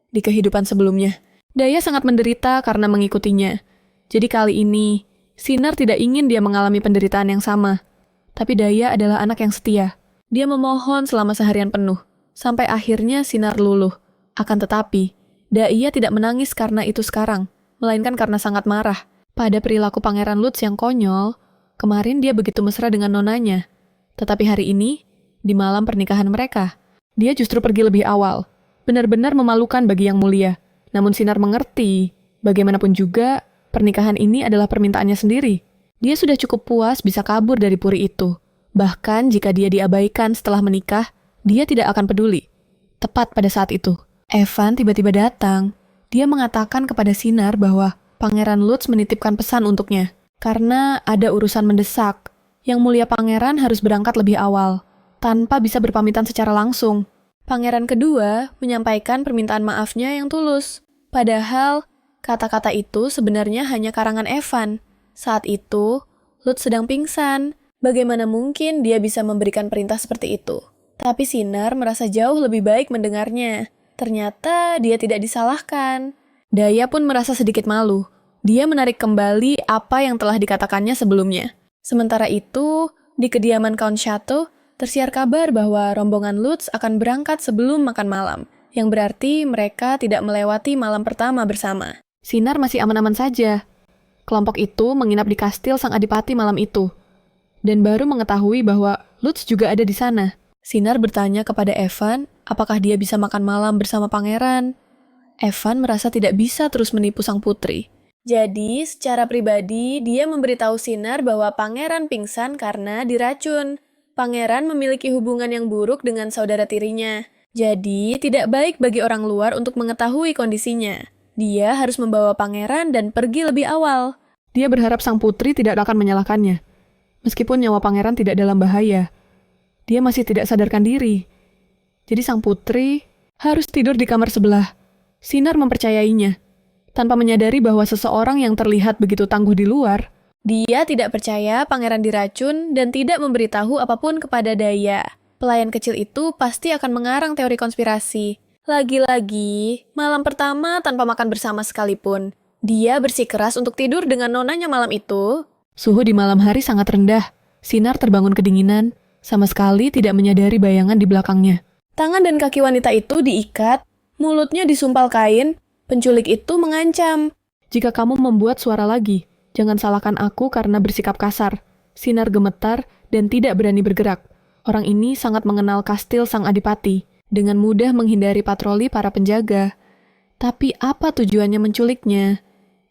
[SPEAKER 1] Di kehidupan sebelumnya, Daya sangat menderita karena mengikutinya. Jadi kali ini, Sinar tidak ingin dia mengalami penderitaan yang sama. Tapi Daya adalah anak yang setia. Dia memohon selama seharian penuh, sampai akhirnya Sinar luluh. Akan tetapi, Daya tidak menangis karena itu sekarang, melainkan karena sangat marah. Pada perilaku Pangeran Lutz yang konyol, kemarin dia begitu mesra dengan nonanya. Tetapi hari ini, di malam pernikahan mereka, dia justru pergi lebih awal. Benar-benar memalukan bagi yang mulia. Namun Sinar mengerti, bagaimanapun juga, pernikahan ini adalah permintaannya sendiri. Dia sudah cukup puas bisa kabur dari puri itu. Bahkan jika dia diabaikan setelah menikah, dia tidak akan peduli. Tepat pada saat itu, Evan tiba-tiba datang. Dia mengatakan kepada Sinar bahwa Pangeran Lutz menitipkan pesan untuknya. Karena ada urusan mendesak, yang mulia pangeran harus berangkat lebih awal, tanpa bisa berpamitan secara langsung. Pangeran kedua menyampaikan permintaan maafnya yang tulus. Padahal, kata-kata itu sebenarnya hanya karangan Evan. Saat itu, Lutz sedang pingsan. Bagaimana mungkin dia bisa memberikan perintah seperti itu? Tapi Sinar merasa jauh lebih baik mendengarnya. Ternyata dia tidak disalahkan. Daya pun merasa sedikit malu. Dia menarik kembali apa yang telah dikatakannya sebelumnya. Sementara itu, di kediaman Count Chateau, tersiar kabar bahwa rombongan Lutz akan berangkat sebelum makan malam, yang berarti mereka tidak melewati malam pertama bersama. Sinar masih aman-aman saja. Kelompok itu menginap di kastil sang adipati malam itu, dan baru mengetahui bahwa Lutz juga ada di sana. Sinar bertanya kepada Evan, apakah dia bisa makan malam bersama pangeran. Evan merasa tidak bisa terus menipu sang putri.
[SPEAKER 2] Jadi, secara pribadi, dia memberitahu Sinar bahwa pangeran pingsan karena diracun. Pangeran memiliki hubungan yang buruk dengan saudara tirinya. Jadi, tidak baik bagi orang luar untuk mengetahui kondisinya. Dia harus membawa pangeran dan pergi lebih awal.
[SPEAKER 1] Dia berharap sang putri tidak akan menyalahkannya. Meskipun nyawa pangeran tidak dalam bahaya, dia masih tidak sadarkan diri. Jadi sang putri harus tidur di kamar sebelah. Sinar mempercayainya, tanpa menyadari bahwa seseorang yang terlihat begitu tangguh di luar.
[SPEAKER 2] Dia tidak percaya pangeran diracun dan tidak memberitahu apapun kepada Daya. Pelayan kecil itu pasti akan mengarang teori konspirasi. Lagi-lagi, malam pertama tanpa makan bersama sekalipun. Dia bersikeras untuk tidur dengan nonanya malam itu.
[SPEAKER 1] Suhu di malam hari sangat rendah. Sinar terbangun kedinginan, sama sekali tidak menyadari bayangan di belakangnya.
[SPEAKER 2] Tangan dan kaki wanita itu diikat, mulutnya disumpal kain. Penculik itu mengancam.
[SPEAKER 1] Jika kamu membuat suara lagi, jangan salahkan aku karena bersikap kasar. Sinar gemetar dan tidak berani bergerak. Orang ini sangat mengenal kastil sang adipati, dengan mudah menghindari patroli para penjaga. Tapi apa tujuannya menculiknya?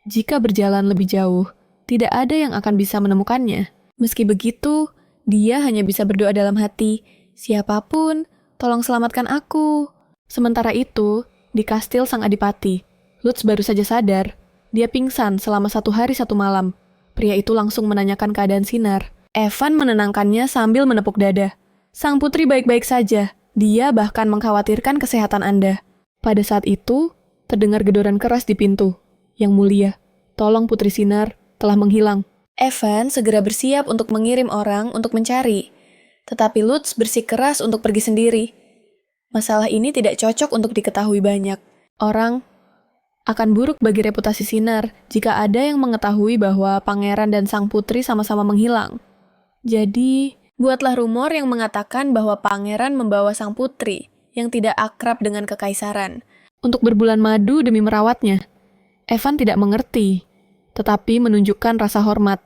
[SPEAKER 1] Jika berjalan lebih jauh, tidak ada yang akan bisa menemukannya. Meski begitu, dia hanya bisa berdoa dalam hati, siapapun, tolong selamatkan aku. Sementara itu, di kastil sang adipati, Lutz baru saja sadar. Dia pingsan selama 1 hari 1 malam. Pria itu langsung menanyakan keadaan Sinar. Evan menenangkannya sambil menepuk dada. Sang putri baik-baik saja. Dia bahkan mengkhawatirkan kesehatan Anda. Pada saat itu, terdengar gedoran keras di pintu. Yang mulia, tolong Putri Sinar telah menghilang.
[SPEAKER 2] Evan segera bersiap untuk mengirim orang untuk mencari. Tetapi Lutz bersikeras untuk pergi sendiri. Masalah ini tidak cocok untuk diketahui banyak.
[SPEAKER 1] Orang akan buruk bagi reputasi Sinar jika ada yang mengetahui bahwa pangeran dan sang putri sama-sama menghilang. Jadi,
[SPEAKER 2] buatlah rumor yang mengatakan bahwa pangeran membawa sang putri yang tidak akrab dengan kekaisaran
[SPEAKER 1] untuk berbulan madu demi merawatnya. Evan tidak mengerti, tetapi menunjukkan rasa hormat.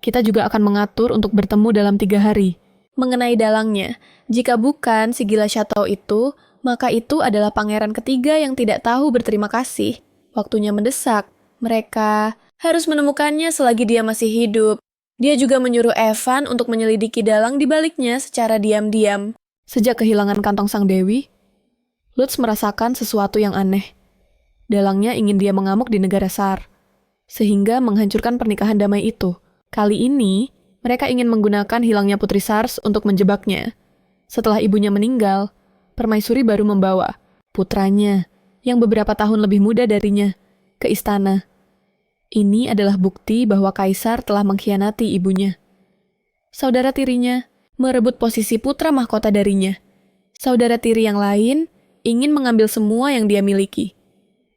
[SPEAKER 1] Kita juga akan mengatur untuk bertemu dalam 3 hari.
[SPEAKER 2] Mengenai dalangnya, jika bukan si gila Chateau itu, maka itu adalah pangeran ketiga yang tidak tahu berterima kasih. Waktunya mendesak. Mereka harus menemukannya selagi dia masih hidup. Dia juga menyuruh Evan untuk menyelidiki dalang di baliknya secara diam-diam.
[SPEAKER 1] Sejak kehilangan kantong sang dewi, Lutz merasakan sesuatu yang aneh. Dalangnya ingin dia mengamuk di negara Sar, sehingga menghancurkan pernikahan damai itu. Kali ini, mereka ingin menggunakan hilangnya Putri Sars untuk menjebaknya. Setelah ibunya meninggal, Permaisuri baru membawa putranya, yang beberapa tahun lebih muda darinya, ke istana. Ini adalah bukti bahwa Kaisar telah mengkhianati ibunya. Saudara tirinya merebut posisi putra mahkota darinya. Saudara tiri yang lain ingin mengambil semua yang dia miliki.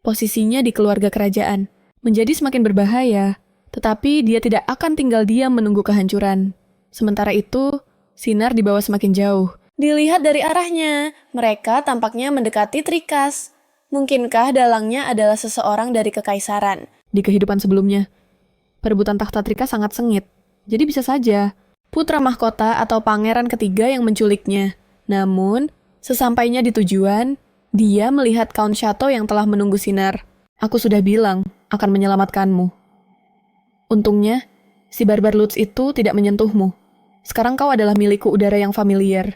[SPEAKER 1] Posisinya di keluarga kerajaan menjadi semakin berbahaya, tetapi dia tidak akan tinggal diam menunggu kehancuran. Sementara itu, Sinar dibawa semakin jauh.
[SPEAKER 2] Dilihat dari arahnya, mereka tampaknya mendekati Trikas. Mungkinkah dalangnya adalah seseorang dari kekaisaran?
[SPEAKER 1] Di kehidupan sebelumnya, perebutan tahta Trikas sangat sengit. Jadi bisa saja, putra mahkota atau pangeran ketiga yang menculiknya. Namun, sesampainya di tujuan, dia melihat Count Chateau yang telah menunggu Sinar. Aku sudah bilang, akan menyelamatkanmu. Untungnya, si barbar Lutz itu tidak menyentuhmu. Sekarang kau adalah milikku udara yang familiar.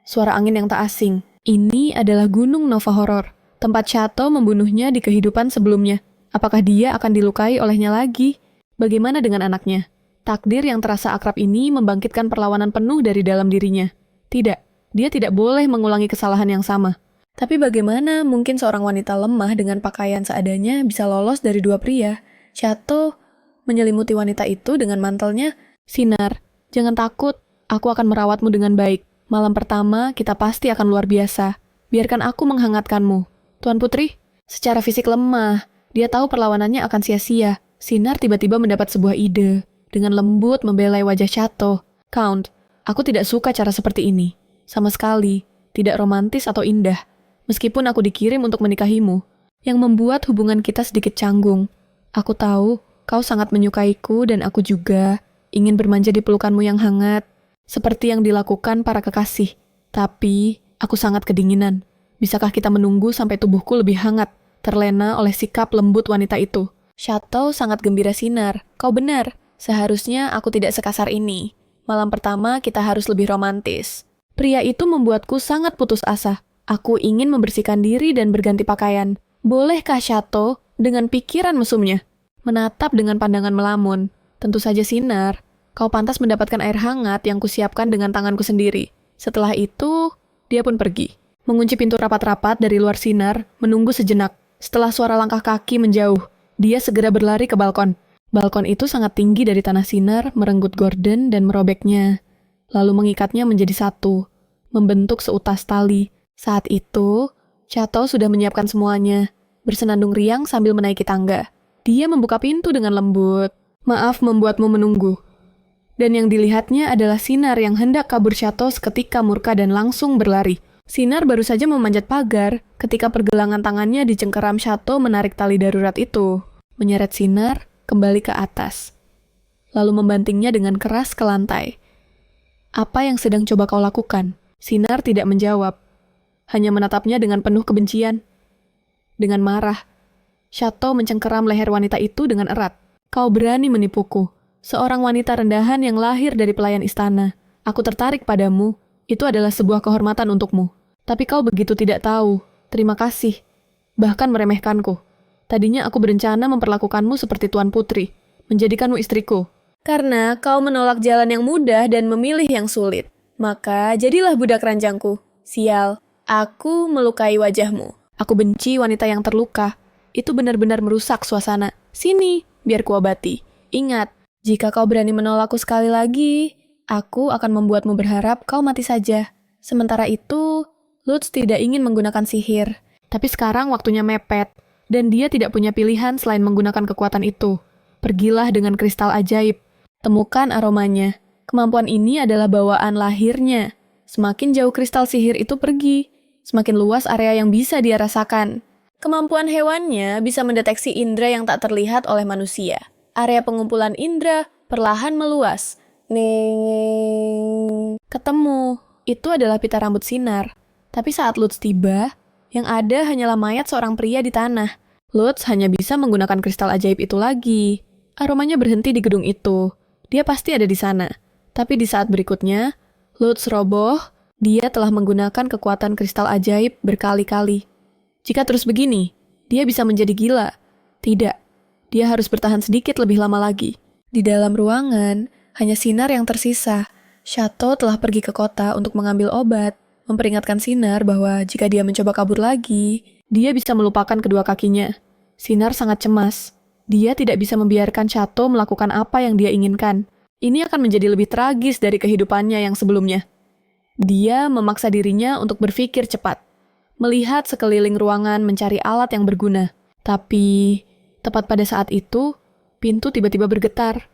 [SPEAKER 1] Suara angin yang tak asing. Ini adalah Gunung Nova Horror, tempat Chateau membunuhnya di kehidupan sebelumnya. Apakah dia akan dilukai olehnya lagi? Bagaimana dengan anaknya? Takdir yang terasa akrab ini membangkitkan perlawanan penuh dari dalam dirinya. Tidak, dia tidak boleh mengulangi kesalahan yang sama. Tapi bagaimana mungkin seorang wanita lemah dengan pakaian seadanya bisa lolos dari 2 pria? Chateau menyelimuti wanita itu dengan mantelnya. Sinar, jangan takut, aku akan merawatmu dengan baik. Malam pertama, kita pasti akan luar biasa. Biarkan aku menghangatkanmu. Tuan Putri, secara fisik lemah, dia tahu perlawanannya akan sia-sia. Sinar tiba-tiba mendapat sebuah ide. Dengan lembut membelai wajah Chateau. Count, aku tidak suka cara seperti ini. Sama sekali, tidak romantis atau indah. Meskipun aku dikirim untuk menikahimu, yang membuat hubungan kita sedikit canggung. Aku tahu, kau sangat menyukaiku dan aku juga ingin bermanja di pelukanmu yang hangat, seperti yang dilakukan para kekasih. Tapi, aku sangat kedinginan. Bisakah kita menunggu sampai tubuhku lebih hangat? terlena oleh sikap lembut wanita itu.
[SPEAKER 2] Chateau sangat gembira Sinar. Kau benar, seharusnya aku tidak sekasar ini. Malam pertama kita harus lebih romantis.
[SPEAKER 1] Pria itu membuatku sangat putus asa. Aku ingin membersihkan diri dan berganti pakaian. Bolehkah Chateau dengan pikiran mesumnya? Menatap dengan pandangan melamun. Tentu saja Sinar, kau pantas mendapatkan air hangat yang kusiapkan dengan tanganku sendiri. Setelah itu, dia pun pergi. Mengunci pintu rapat-rapat dari luar Sinar, menunggu sejenak. Setelah suara langkah kaki menjauh, dia segera berlari ke balkon. Balkon itu sangat tinggi dari tanah Sinar, merenggut gorden dan merobeknya. Lalu mengikatnya menjadi satu, membentuk seutas tali. Saat itu, Chateau sudah menyiapkan semuanya, bersenandung riang sambil menaiki tangga. Dia membuka pintu dengan lembut. Maaf membuatmu menunggu. Dan yang dilihatnya adalah Sinar yang hendak kabur Chateau seketika murka dan langsung berlari. Sinar baru saja memanjat pagar ketika pergelangan tangannya dicengkeram Chateau menarik tali darurat itu, menyeret Sinar kembali ke atas, lalu membantingnya dengan keras ke lantai. Apa yang sedang coba kau lakukan? Sinar tidak menjawab, hanya menatapnya dengan penuh kebencian. Dengan marah, Chateau mencengkeram leher wanita itu dengan erat. Kau berani menipuku, seorang wanita rendahan yang lahir dari pelayan istana. Aku tertarik padamu, itu adalah sebuah kehormatan untukmu. Tapi kau begitu tidak tahu, terima kasih. Bahkan meremehkanku. Tadinya aku berencana memperlakukanmu seperti tuan putri, menjadikanmu istriku.
[SPEAKER 2] Karena kau menolak jalan yang mudah dan memilih yang sulit. Maka jadilah budak ranjangku. Sial, aku melukai wajahmu.
[SPEAKER 1] Aku benci wanita yang terluka. Itu benar-benar merusak suasana. Sini, biar kuobati. Ingat, jika kau berani menolakku sekali lagi, aku akan membuatmu berharap kau mati saja. Sementara itu, Lutz tidak ingin menggunakan sihir. Tapi sekarang waktunya mepet, dan dia tidak punya pilihan selain menggunakan kekuatan itu. Pergilah dengan kristal ajaib. Temukan aromanya. Kemampuan ini adalah bawaan lahirnya. Semakin jauh kristal sihir itu pergi, semakin luas area yang bisa dia rasakan.
[SPEAKER 2] Kemampuan hewannya bisa mendeteksi indera yang tak terlihat oleh manusia. Area pengumpulan indera perlahan meluas. Ning.
[SPEAKER 1] Ketemu. Itu adalah pita rambut Sinar. Tapi saat Lutz tiba, yang ada hanyalah mayat seorang pria di tanah. Lutz hanya bisa menggunakan kristal ajaib itu lagi. Aromanya berhenti di gedung itu. Dia pasti ada di sana. Tapi di saat berikutnya, Lutz roboh. Dia telah menggunakan kekuatan kristal ajaib berkali-kali. Jika terus begini, dia bisa menjadi gila. Tidak, dia harus bertahan sedikit lebih lama lagi. Di dalam ruangan, hanya Sinar yang tersisa. Chateau telah pergi ke kota untuk mengambil obat, memperingatkan Sinar bahwa jika dia mencoba kabur lagi, dia bisa melupakan kedua kakinya. Sinar sangat cemas. Dia tidak bisa membiarkan Chateau melakukan apa yang dia inginkan. Ini akan menjadi lebih tragis dari kehidupannya yang sebelumnya. Dia memaksa dirinya untuk berpikir cepat. Melihat sekeliling ruangan mencari alat yang berguna. Tapi, tepat pada saat itu, pintu tiba-tiba bergetar.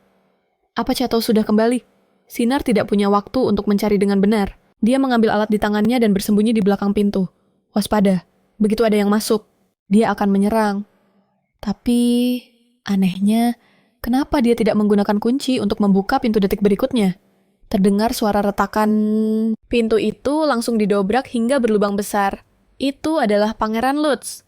[SPEAKER 1] Apa Chateau sudah kembali? Sinar tidak punya waktu untuk mencari dengan benar. Dia mengambil alat di tangannya dan bersembunyi di belakang pintu. Waspada, begitu ada yang masuk, dia akan menyerang. Tapi, anehnya, kenapa dia tidak menggunakan kunci untuk membuka pintu detik berikutnya? Terdengar suara retakan. Pintu itu langsung didobrak hingga berlubang besar. Itu adalah Pangeran Lutz.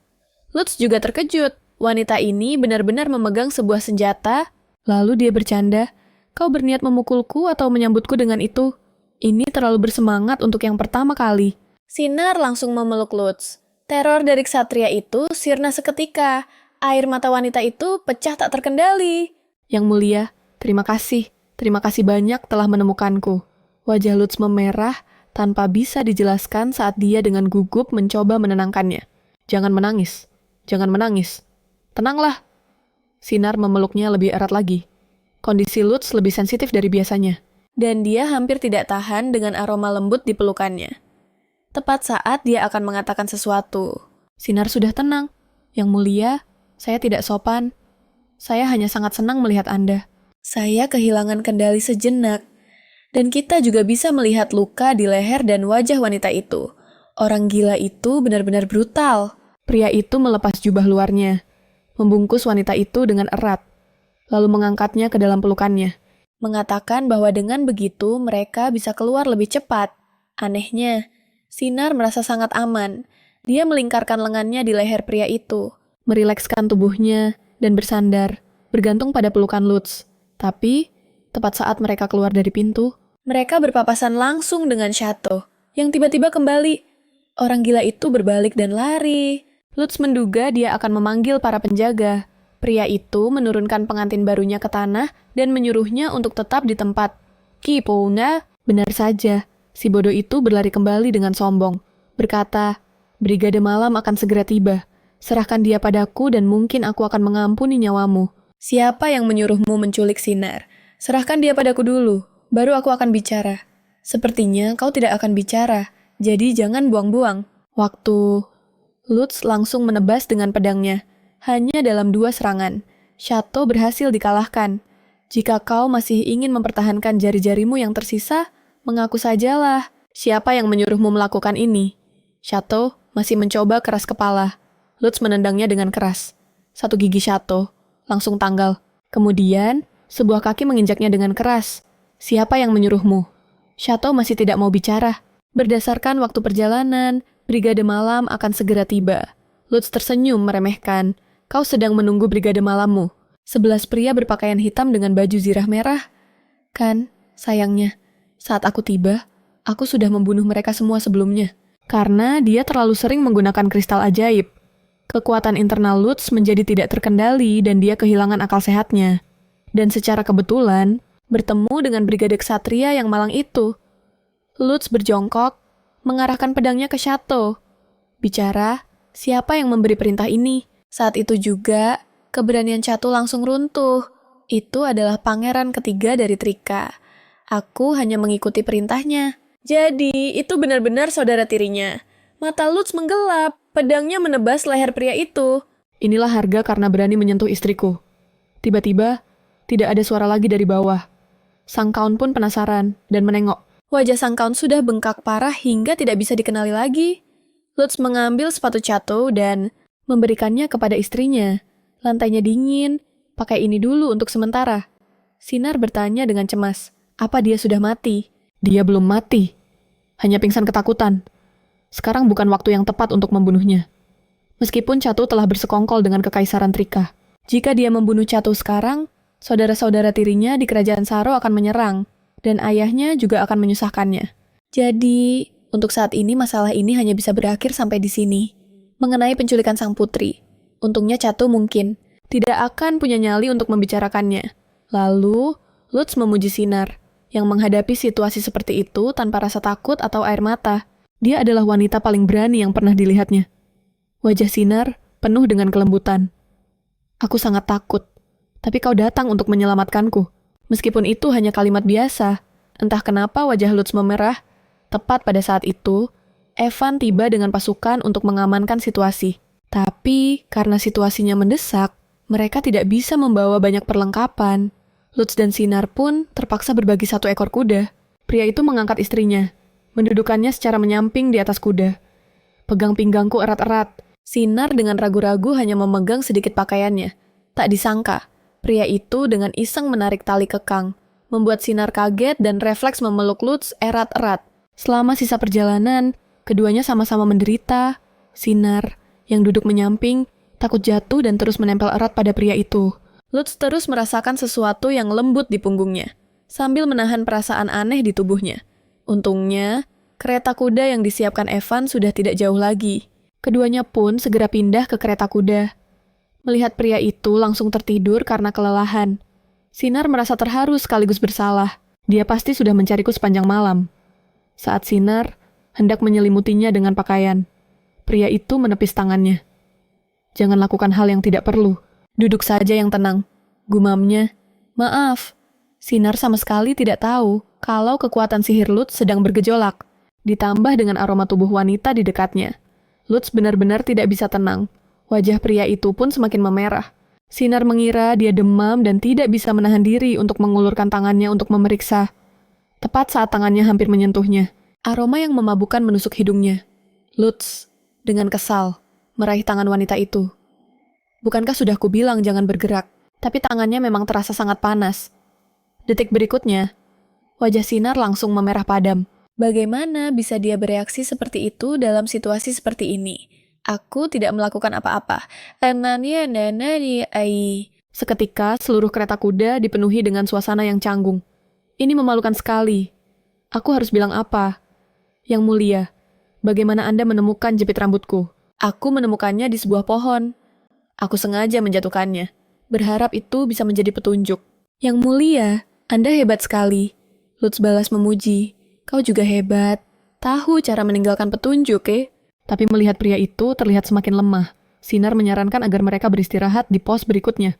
[SPEAKER 1] Lutz juga terkejut. Wanita ini benar-benar memegang sebuah senjata. Lalu dia bercanda, kau berniat memukulku atau menyambutku dengan itu? Ini terlalu bersemangat untuk yang pertama kali.
[SPEAKER 2] Sinar langsung memeluk Lutz. Teror dari ksatria itu sirna seketika. Air mata wanita itu pecah tak terkendali.
[SPEAKER 1] Yang mulia, terima kasih. Terima kasih banyak telah menemukanku. Wajah Lutz memerah, tanpa bisa dijelaskan saat dia dengan gugup mencoba menenangkannya. Jangan menangis. Jangan menangis. Tenanglah. Sinar memeluknya lebih erat lagi. Kondisi Lutz lebih sensitif dari biasanya.
[SPEAKER 2] Dan dia hampir tidak tahan dengan aroma lembut di pelukannya. Tepat saat dia akan mengatakan sesuatu.
[SPEAKER 1] Sinar sudah tenang. Yang mulia, saya tidak sopan. Saya hanya sangat senang melihat Anda.
[SPEAKER 2] Saya kehilangan kendali sejenak. Dan kita juga bisa melihat luka di leher dan wajah wanita itu. Orang gila itu benar-benar brutal.
[SPEAKER 1] Pria itu melepas jubah luarnya, membungkus wanita itu dengan erat, lalu mengangkatnya ke dalam pelukannya.
[SPEAKER 2] Mengatakan bahwa dengan begitu mereka bisa keluar lebih cepat. Anehnya, Sinar merasa sangat aman. Dia melingkarkan lengannya di leher pria itu.
[SPEAKER 1] merilekskan tubuhnya, dan bersandar, bergantung pada pelukan Lutz. Tapi, tepat saat mereka keluar dari pintu,
[SPEAKER 2] Mereka berpapasan langsung dengan Chateau, yang tiba-tiba kembali. Orang gila itu berbalik dan lari.
[SPEAKER 1] Lutz menduga dia akan memanggil para penjaga. Pria itu menurunkan pengantin barunya ke tanah dan menyuruhnya untuk tetap di tempat. Kipona, benar saja. Si bodoh itu berlari kembali dengan sombong. Berkata, "Brigade malam akan segera tiba. Serahkan dia padaku dan mungkin aku akan mengampuni nyawamu."
[SPEAKER 2] Siapa yang menyuruhmu menculik Sinar? Serahkan dia padaku dulu, baru aku akan bicara. Sepertinya kau tidak akan bicara, jadi jangan buang-buang.
[SPEAKER 1] Waktu Lutz langsung menebas dengan pedangnya. Hanya dalam 2 serangan, Chateau berhasil dikalahkan. Jika kau masih ingin mempertahankan jari-jarimu yang tersisa, mengaku sajalah. Siapa yang menyuruhmu melakukan ini? Chateau masih mencoba keras kepala. Lutz menendangnya dengan keras. 1 gigi Chateau langsung tanggal. Kemudian, sebuah kaki menginjaknya dengan keras. Siapa yang menyuruhmu? Chateau masih tidak mau bicara. Berdasarkan waktu perjalanan, Brigade Malam akan segera tiba. Lutz tersenyum meremehkan. Kau sedang menunggu Brigade Malammu. 11 pria berpakaian hitam dengan baju zirah merah. Kan, sayangnya, saat aku tiba, aku sudah membunuh mereka semua sebelumnya. Karena dia terlalu sering menggunakan kristal ajaib. Kekuatan internal Lutz menjadi tidak terkendali dan dia kehilangan akal sehatnya. Dan secara kebetulan, bertemu dengan Brigade Ksatria yang malang itu. Lutz berjongkok, mengarahkan pedangnya ke Chateau. Bicara, siapa yang memberi perintah ini? Saat itu juga, keberanian Chateau langsung runtuh. Itu adalah pangeran ketiga dari Trika. Aku hanya mengikuti perintahnya.
[SPEAKER 2] Jadi, itu benar-benar saudara tirinya. Mata Lutz menggelap, pedangnya menebas leher pria itu.
[SPEAKER 1] Inilah harga karena berani menyentuh istriku. Tiba-tiba, tidak ada suara lagi dari bawah. Sang kaun pun penasaran dan menengok.
[SPEAKER 2] Wajah sang kaun sudah bengkak parah hingga tidak bisa dikenali lagi. Lutz mengambil sepatu Chateau dan memberikannya kepada istrinya. Lantainya dingin, pakai ini dulu untuk sementara. Sinar bertanya dengan cemas, apa dia sudah mati? Dia belum mati, hanya pingsan ketakutan. Sekarang bukan waktu yang tepat untuk membunuhnya. Meskipun Chateau telah bersekongkol dengan Kekaisaran Trika. Jika dia membunuh Chateau sekarang, saudara-saudara tirinya di Kerajaan Saro akan menyerang, dan ayahnya juga akan menyusahkannya. Jadi, untuk saat ini masalah ini hanya bisa berakhir sampai di sini. Mengenai penculikan sang putri, untungnya Chateau mungkin tidak akan punya nyali untuk membicarakannya. Lalu, Lutz memuji Sinar, yang menghadapi situasi seperti itu tanpa rasa takut atau air mata. Dia adalah wanita paling berani yang pernah dilihatnya. Wajah Sinar penuh dengan kelembutan. Aku sangat takut, tapi kau datang untuk menyelamatkanku. Meskipun itu hanya kalimat biasa, entah kenapa wajah Lutz memerah. Tepat pada saat itu, Evan tiba dengan pasukan untuk mengamankan situasi. Tapi, karena situasinya mendesak, mereka tidak bisa membawa banyak perlengkapan. Lutz dan Sinar pun terpaksa berbagi 1 ekor kuda. Pria itu mengangkat istrinya, mendudukannya secara menyamping di atas kuda. Pegang pinggangku erat-erat. Sinar dengan ragu-ragu hanya memegang sedikit pakaiannya. Tak disangka, pria itu dengan iseng menarik tali kekang, membuat Sinar kaget dan refleks memeluk Lutz erat-erat. Selama sisa perjalanan, keduanya sama-sama menderita. Sinar, yang duduk menyamping, takut jatuh dan terus menempel erat pada pria itu. Lutz terus merasakan sesuatu yang lembut di punggungnya, sambil menahan perasaan aneh di tubuhnya. Untungnya, kereta kuda yang disiapkan Evan sudah tidak jauh lagi. Keduanya pun segera pindah ke kereta kuda. Melihat pria itu langsung tertidur karena kelelahan. Sinar merasa terharu sekaligus bersalah. Dia pasti sudah mencariku sepanjang malam. Saat Sinar hendak menyelimutinya dengan pakaian, pria itu menepis tangannya. Jangan lakukan hal yang tidak perlu. Duduk saja yang tenang. Gumamnya, maaf. Sinar sama sekali tidak tahu kalau kekuatan sihir Lutz sedang bergejolak, ditambah dengan aroma tubuh wanita di dekatnya. Lutz benar-benar tidak bisa tenang. Wajah pria itu pun semakin memerah. Sinar mengira dia demam dan tidak bisa menahan diri untuk mengulurkan tangannya untuk memeriksa. Tepat saat tangannya hampir menyentuhnya, aroma yang memabukkan menusuk hidungnya. Lutz, dengan kesal, meraih tangan wanita itu. Bukankah sudah kubilang jangan bergerak, tapi tangannya memang terasa sangat panas. Detik berikutnya, wajah Sinar langsung memerah padam. Bagaimana bisa dia bereaksi seperti itu dalam situasi seperti ini? Aku tidak melakukan apa-apa.
[SPEAKER 1] Seketika, seluruh kereta kuda dipenuhi dengan suasana yang canggung. Ini memalukan sekali. Aku harus bilang apa? Yang mulia, bagaimana Anda menemukan jepit rambutku? Aku menemukannya di sebuah pohon. Aku sengaja menjatuhkannya, berharap itu bisa menjadi petunjuk. Yang mulia, Anda hebat sekali. Lutz balas memuji. Kau juga hebat. Tahu cara meninggalkan petunjuk, Tapi melihat pria itu terlihat semakin lemah. Sinar menyarankan agar mereka beristirahat di pos berikutnya.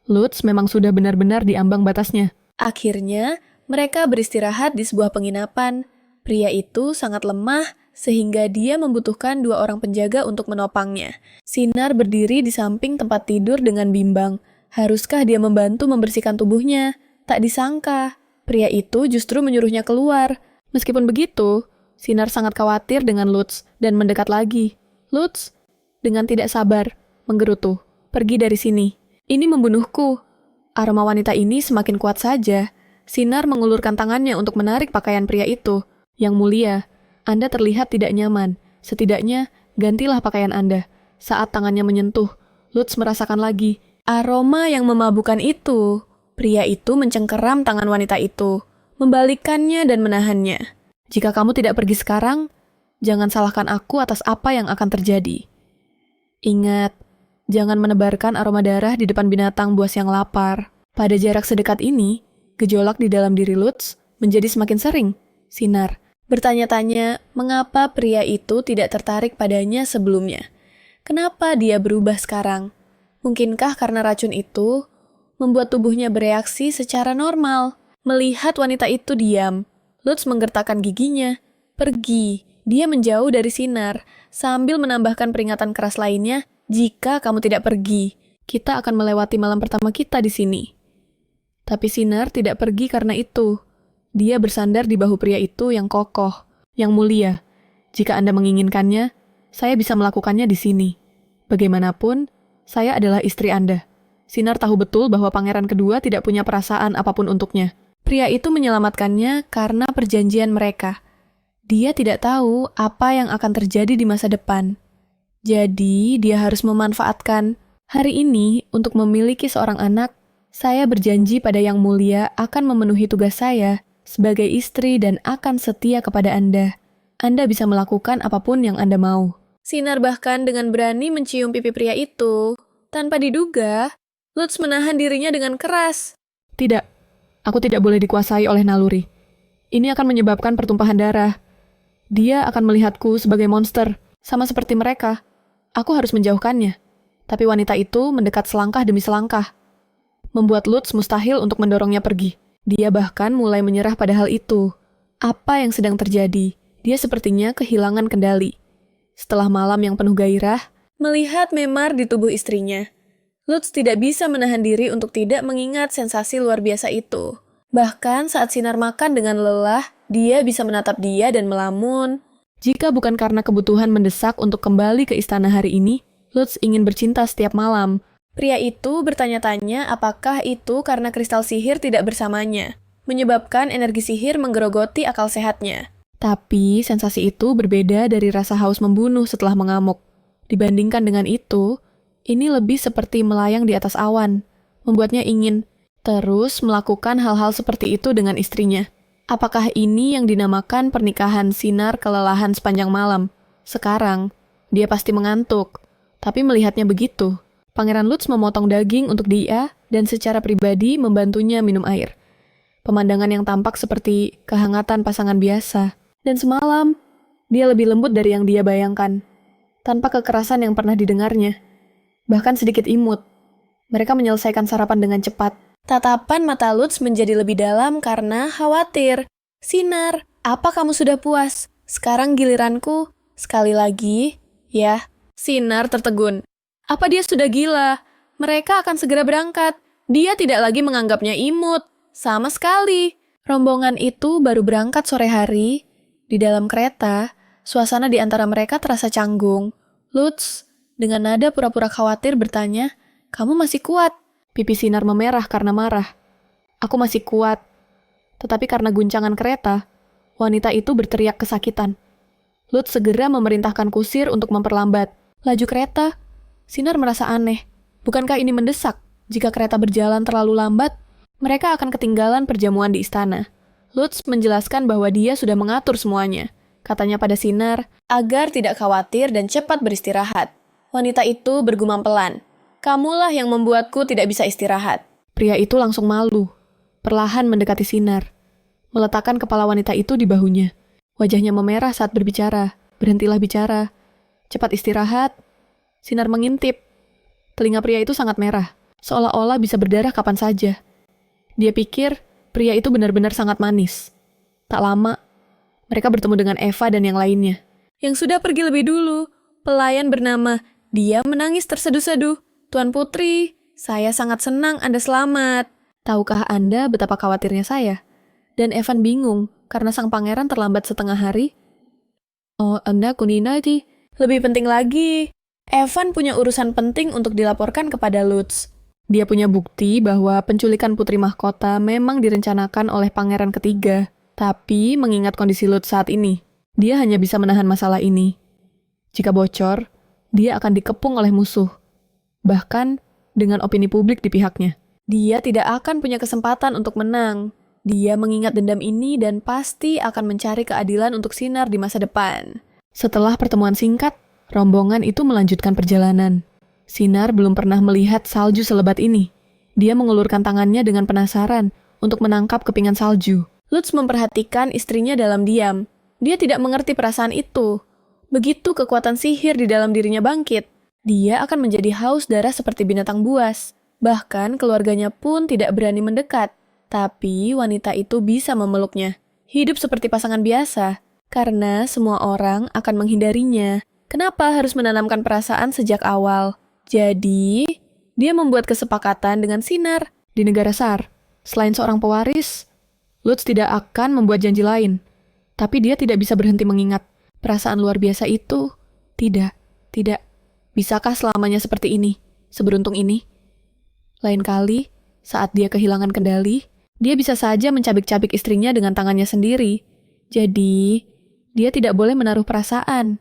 [SPEAKER 1] Lutz memang sudah benar-benar di ambang batasnya.
[SPEAKER 2] Akhirnya, mereka beristirahat di sebuah penginapan. Pria itu sangat lemah sehingga dia membutuhkan 2 orang penjaga untuk menopangnya. Sinar berdiri di samping tempat tidur dengan bimbang. Haruskah dia membantu membersihkan tubuhnya? Tak disangka, pria itu justru menyuruhnya keluar. Meskipun begitu, Sinar sangat khawatir dengan Lutz dan mendekat lagi. Lutz, dengan tidak sabar, menggerutu, pergi dari sini. Ini membunuhku. Aroma wanita ini semakin kuat saja. Sinar mengulurkan tangannya untuk menarik pakaian pria itu. Yang mulia, Anda terlihat tidak nyaman. Setidaknya, gantilah pakaian Anda. Saat tangannya menyentuh, Lutz merasakan lagi aroma yang memabukkan itu. Pria itu mencengkeram tangan wanita itu, membalikkannya dan menahannya. Jika kamu tidak pergi sekarang, jangan salahkan aku atas apa yang akan terjadi. Ingat, jangan menebarkan aroma darah di depan binatang buas yang lapar. Pada jarak sedekat ini, gejolak di dalam diri Lutz menjadi semakin sering. Sinar bertanya-tanya mengapa pria itu tidak tertarik padanya sebelumnya. Kenapa dia berubah sekarang? Mungkinkah karena racun itu membuat tubuhnya bereaksi secara normal? Melihat wanita itu diam, Lutz menggertakkan giginya. Pergi. Dia menjauh dari Sinar sambil menambahkan peringatan keras lainnya. Jika kamu tidak pergi, kita akan melewati malam pertama kita di sini. Tapi Sinar tidak pergi karena itu. Dia bersandar di bahu pria itu yang kokoh. Yang mulia, jika Anda menginginkannya, saya bisa melakukannya di sini. Bagaimanapun, saya adalah istri Anda. Sinar tahu betul bahwa pangeran kedua tidak punya perasaan apapun untuknya. Pria itu menyelamatkannya karena perjanjian mereka. Dia tidak tahu apa yang akan terjadi di masa depan. Jadi, dia harus memanfaatkan hari ini untuk memiliki seorang anak. Saya berjanji pada Yang Mulia akan memenuhi tugas saya sebagai istri dan akan setia kepada Anda. Anda bisa melakukan apapun yang Anda mau. Sinar bahkan dengan berani mencium pipi pria itu. Tanpa diduga, Lutz menahan dirinya dengan keras. Tidak, aku tidak boleh dikuasai oleh naluri. Ini akan menyebabkan pertumpahan darah. Dia akan melihatku sebagai monster, sama seperti mereka. Aku harus menjauhkannya. Tapi wanita itu mendekat selangkah demi selangkah, membuat Lutz mustahil untuk mendorongnya pergi. Dia bahkan mulai menyerah pada hal itu. Apa yang sedang terjadi? Dia sepertinya kehilangan kendali. Setelah malam yang penuh gairah, melihat memar di tubuh istrinya, Lutz tidak bisa menahan diri untuk tidak mengingat sensasi luar biasa itu. Bahkan saat Sinar makan dengan lelah, dia bisa menatap dia dan melamun. Jika bukan karena kebutuhan mendesak untuk kembali ke istana hari ini, Lutz ingin bercinta setiap malam. Pria itu bertanya-tanya apakah itu karena kristal sihir tidak bersamanya, menyebabkan energi sihir menggerogoti akal sehatnya. Tapi sensasi itu berbeda dari rasa haus membunuh setelah mengamuk. Dibandingkan dengan itu, ini lebih seperti melayang di atas awan, membuatnya ingin terus melakukan hal-hal seperti itu dengan istrinya. Apakah ini yang dinamakan pernikahan Sinar kelelahan sepanjang malam? Sekarang, dia pasti mengantuk. Tapi melihatnya begitu, Pangeran Lutz memotong daging untuk dia dan secara pribadi membantunya minum air. Pemandangan yang tampak seperti kehangatan pasangan biasa. Dan semalam, dia lebih lembut dari yang dia bayangkan. Tanpa kekerasan yang pernah didengarnya. Bahkan sedikit imut. Mereka menyelesaikan sarapan dengan cepat. Tatapan mata Lutz menjadi lebih dalam karena khawatir. Sinar, apa kamu sudah puas? Sekarang giliranku. Sekali lagi, ya. Sinar tertegun. Apa dia sudah gila? Mereka akan segera berangkat. Dia tidak lagi menganggapnya imut. Sama sekali. Rombongan itu baru berangkat sore hari. Di dalam kereta, suasana di antara mereka terasa canggung. Lutz, dengan nada pura-pura khawatir bertanya, "Kamu masih kuat?" Pipi Sinar memerah karena marah. "Aku masih kuat." Tetapi karena guncangan kereta, wanita itu berteriak kesakitan. Lutz segera memerintahkan kusir untuk memperlambat.
[SPEAKER 1] Laju kereta. Sinar merasa aneh. Bukankah ini mendesak? Jika kereta berjalan terlalu lambat, mereka akan ketinggalan perjamuan di istana. Lutz menjelaskan bahwa dia sudah mengatur semuanya. Katanya pada Sinar,
[SPEAKER 2] agar tidak khawatir dan cepat beristirahat. Wanita itu bergumam pelan. Kamulah yang membuatku tidak bisa istirahat.
[SPEAKER 1] Pria itu langsung malu. Perlahan mendekati Sinar. Meletakkan kepala wanita itu di bahunya. Wajahnya memerah saat berbicara. Berhentilah bicara. Cepat istirahat. Sinar mengintip. Telinga pria itu sangat merah. Seolah-olah bisa berdarah kapan saja. Dia pikir pria itu benar-benar sangat manis. Tak lama, mereka bertemu dengan Eva dan yang lainnya.
[SPEAKER 2] Yang sudah pergi lebih dulu. Pelayan bernama, dia menangis terseduh-seduh. Tuan Putri, saya sangat senang Anda selamat.
[SPEAKER 1] Tahukah Anda betapa khawatirnya saya? Dan Evan bingung karena sang pangeran terlambat setengah hari. Oh, Anda kuninati.
[SPEAKER 2] Lebih penting lagi, Evan punya urusan penting untuk dilaporkan kepada Lutz.
[SPEAKER 1] Dia punya bukti bahwa penculikan putri mahkota memang direncanakan oleh pangeran ketiga. Tapi mengingat kondisi Lutz saat ini, dia hanya bisa menahan masalah ini. Jika bocor, dia akan dikepung oleh musuh. Bahkan dengan opini publik di pihaknya.
[SPEAKER 2] Dia tidak akan punya kesempatan untuk menang. Dia mengingat dendam ini dan pasti akan mencari keadilan untuk Sinar di masa depan.
[SPEAKER 1] Setelah pertemuan singkat, rombongan itu melanjutkan perjalanan. Sinar belum pernah melihat salju selebat ini. Dia mengulurkan tangannya dengan penasaran untuk menangkap kepingan salju.
[SPEAKER 2] Lutz memperhatikan istrinya dalam diam. Dia tidak mengerti perasaan itu. Begitu kekuatan sihir di dalam dirinya bangkit, dia akan menjadi haus darah seperti binatang buas. Bahkan keluarganya pun tidak berani mendekat. Tapi wanita itu bisa memeluknya. Hidup seperti pasangan biasa. Karena semua orang akan menghindarinya. Kenapa harus menanamkan perasaan sejak awal? Jadi, dia membuat kesepakatan dengan Sinar.
[SPEAKER 1] Di negara Sar, selain seorang pewaris, Lutz tidak akan membuat janji lain. Tapi dia tidak bisa berhenti mengingat. Perasaan luar biasa itu, tidak. Bisakah selamanya seperti ini, seberuntung ini? Lain kali, saat dia kehilangan kendali, dia bisa saja mencabik-cabik istrinya dengan tangannya sendiri. Jadi, dia tidak boleh menaruh perasaan.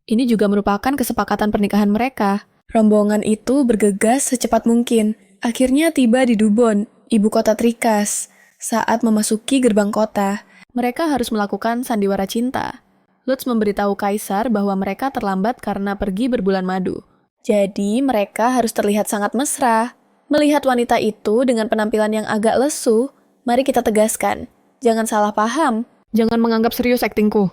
[SPEAKER 1] Ini juga merupakan kesepakatan pernikahan mereka.
[SPEAKER 2] Rombongan itu bergegas secepat mungkin. Akhirnya tiba di Dubon, ibu kota Trikas. Saat memasuki gerbang kota,
[SPEAKER 1] mereka harus melakukan sandiwara cinta. Lutz memberitahu Kaisar bahwa mereka terlambat karena pergi berbulan madu.
[SPEAKER 2] Jadi mereka harus terlihat sangat mesra. Melihat wanita itu dengan penampilan yang agak lesu, mari kita tegaskan. Jangan salah paham.
[SPEAKER 1] Jangan menganggap serius aktingku.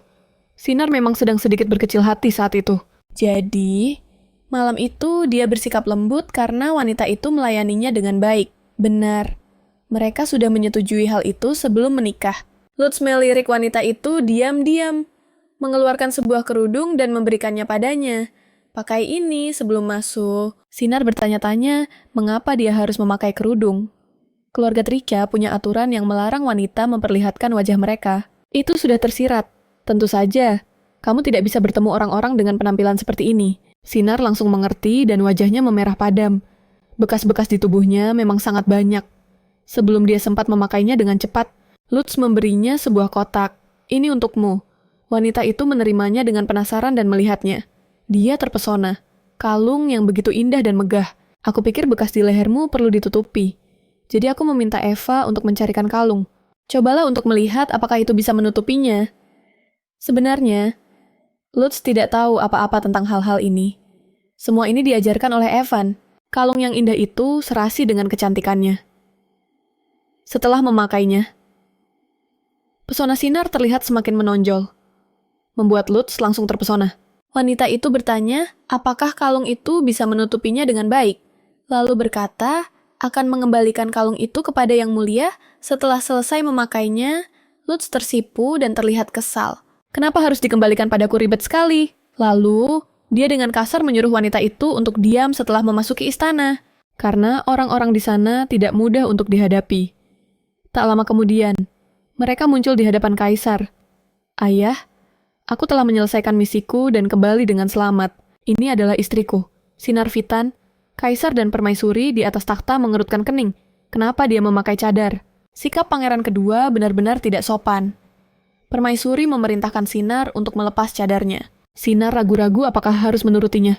[SPEAKER 1] Sinar memang sedang sedikit berkecil hati saat itu.
[SPEAKER 2] Jadi, malam itu dia bersikap lembut karena wanita itu melayaninya dengan baik. Benar. Mereka sudah menyetujui hal itu sebelum menikah. Lutz melirik wanita itu diam-diam, mengeluarkan sebuah kerudung dan memberikannya padanya. Pakai ini sebelum masuk.
[SPEAKER 1] Sinar bertanya-tanya mengapa dia harus memakai kerudung. Keluarga Trika punya aturan yang melarang wanita memperlihatkan wajah mereka. Itu sudah tersirat. Tentu saja, kamu tidak bisa bertemu orang-orang dengan penampilan seperti ini. Sinar langsung mengerti dan wajahnya memerah padam. Bekas-bekas di tubuhnya memang sangat banyak. Sebelum dia sempat memakainya dengan cepat, Lutz memberinya sebuah kotak. Ini untukmu. Wanita itu menerimanya dengan penasaran dan melihatnya. Dia terpesona. Kalung yang begitu indah dan megah. Aku pikir bekas di lehermu perlu ditutupi. Jadi aku meminta Eva untuk mencarikan kalung. Cobalah untuk melihat apakah itu bisa menutupinya. Sebenarnya, Lutz tidak tahu apa-apa tentang hal-hal ini. Semua ini diajarkan oleh Evan. Kalung yang indah itu serasi dengan kecantikannya. Setelah memakainya, pesona Sinar terlihat semakin menonjol. Membuat Lutz langsung terpesona.
[SPEAKER 2] Wanita itu bertanya, apakah kalung itu bisa menutupinya dengan baik? Lalu berkata, akan mengembalikan kalung itu kepada Yang Mulia. Setelah selesai memakainya, Lutz tersipu dan terlihat kesal.
[SPEAKER 1] Kenapa harus dikembalikan padaku, ribet sekali? Lalu, dia dengan kasar menyuruh wanita itu untuk diam setelah memasuki istana. Karena orang-orang di sana tidak mudah untuk dihadapi. Tak lama kemudian, mereka muncul di hadapan Kaisar. Ayah, aku telah menyelesaikan misiku dan kembali dengan selamat. Ini adalah istriku, Sinar Vitan. Kaisar dan Permaisuri di atas takhta mengerutkan kening. Kenapa dia memakai cadar? Sikap pangeran kedua benar-benar tidak sopan. Permaisuri memerintahkan Sinar untuk melepas cadarnya. Sinar ragu-ragu apakah harus menurutinya.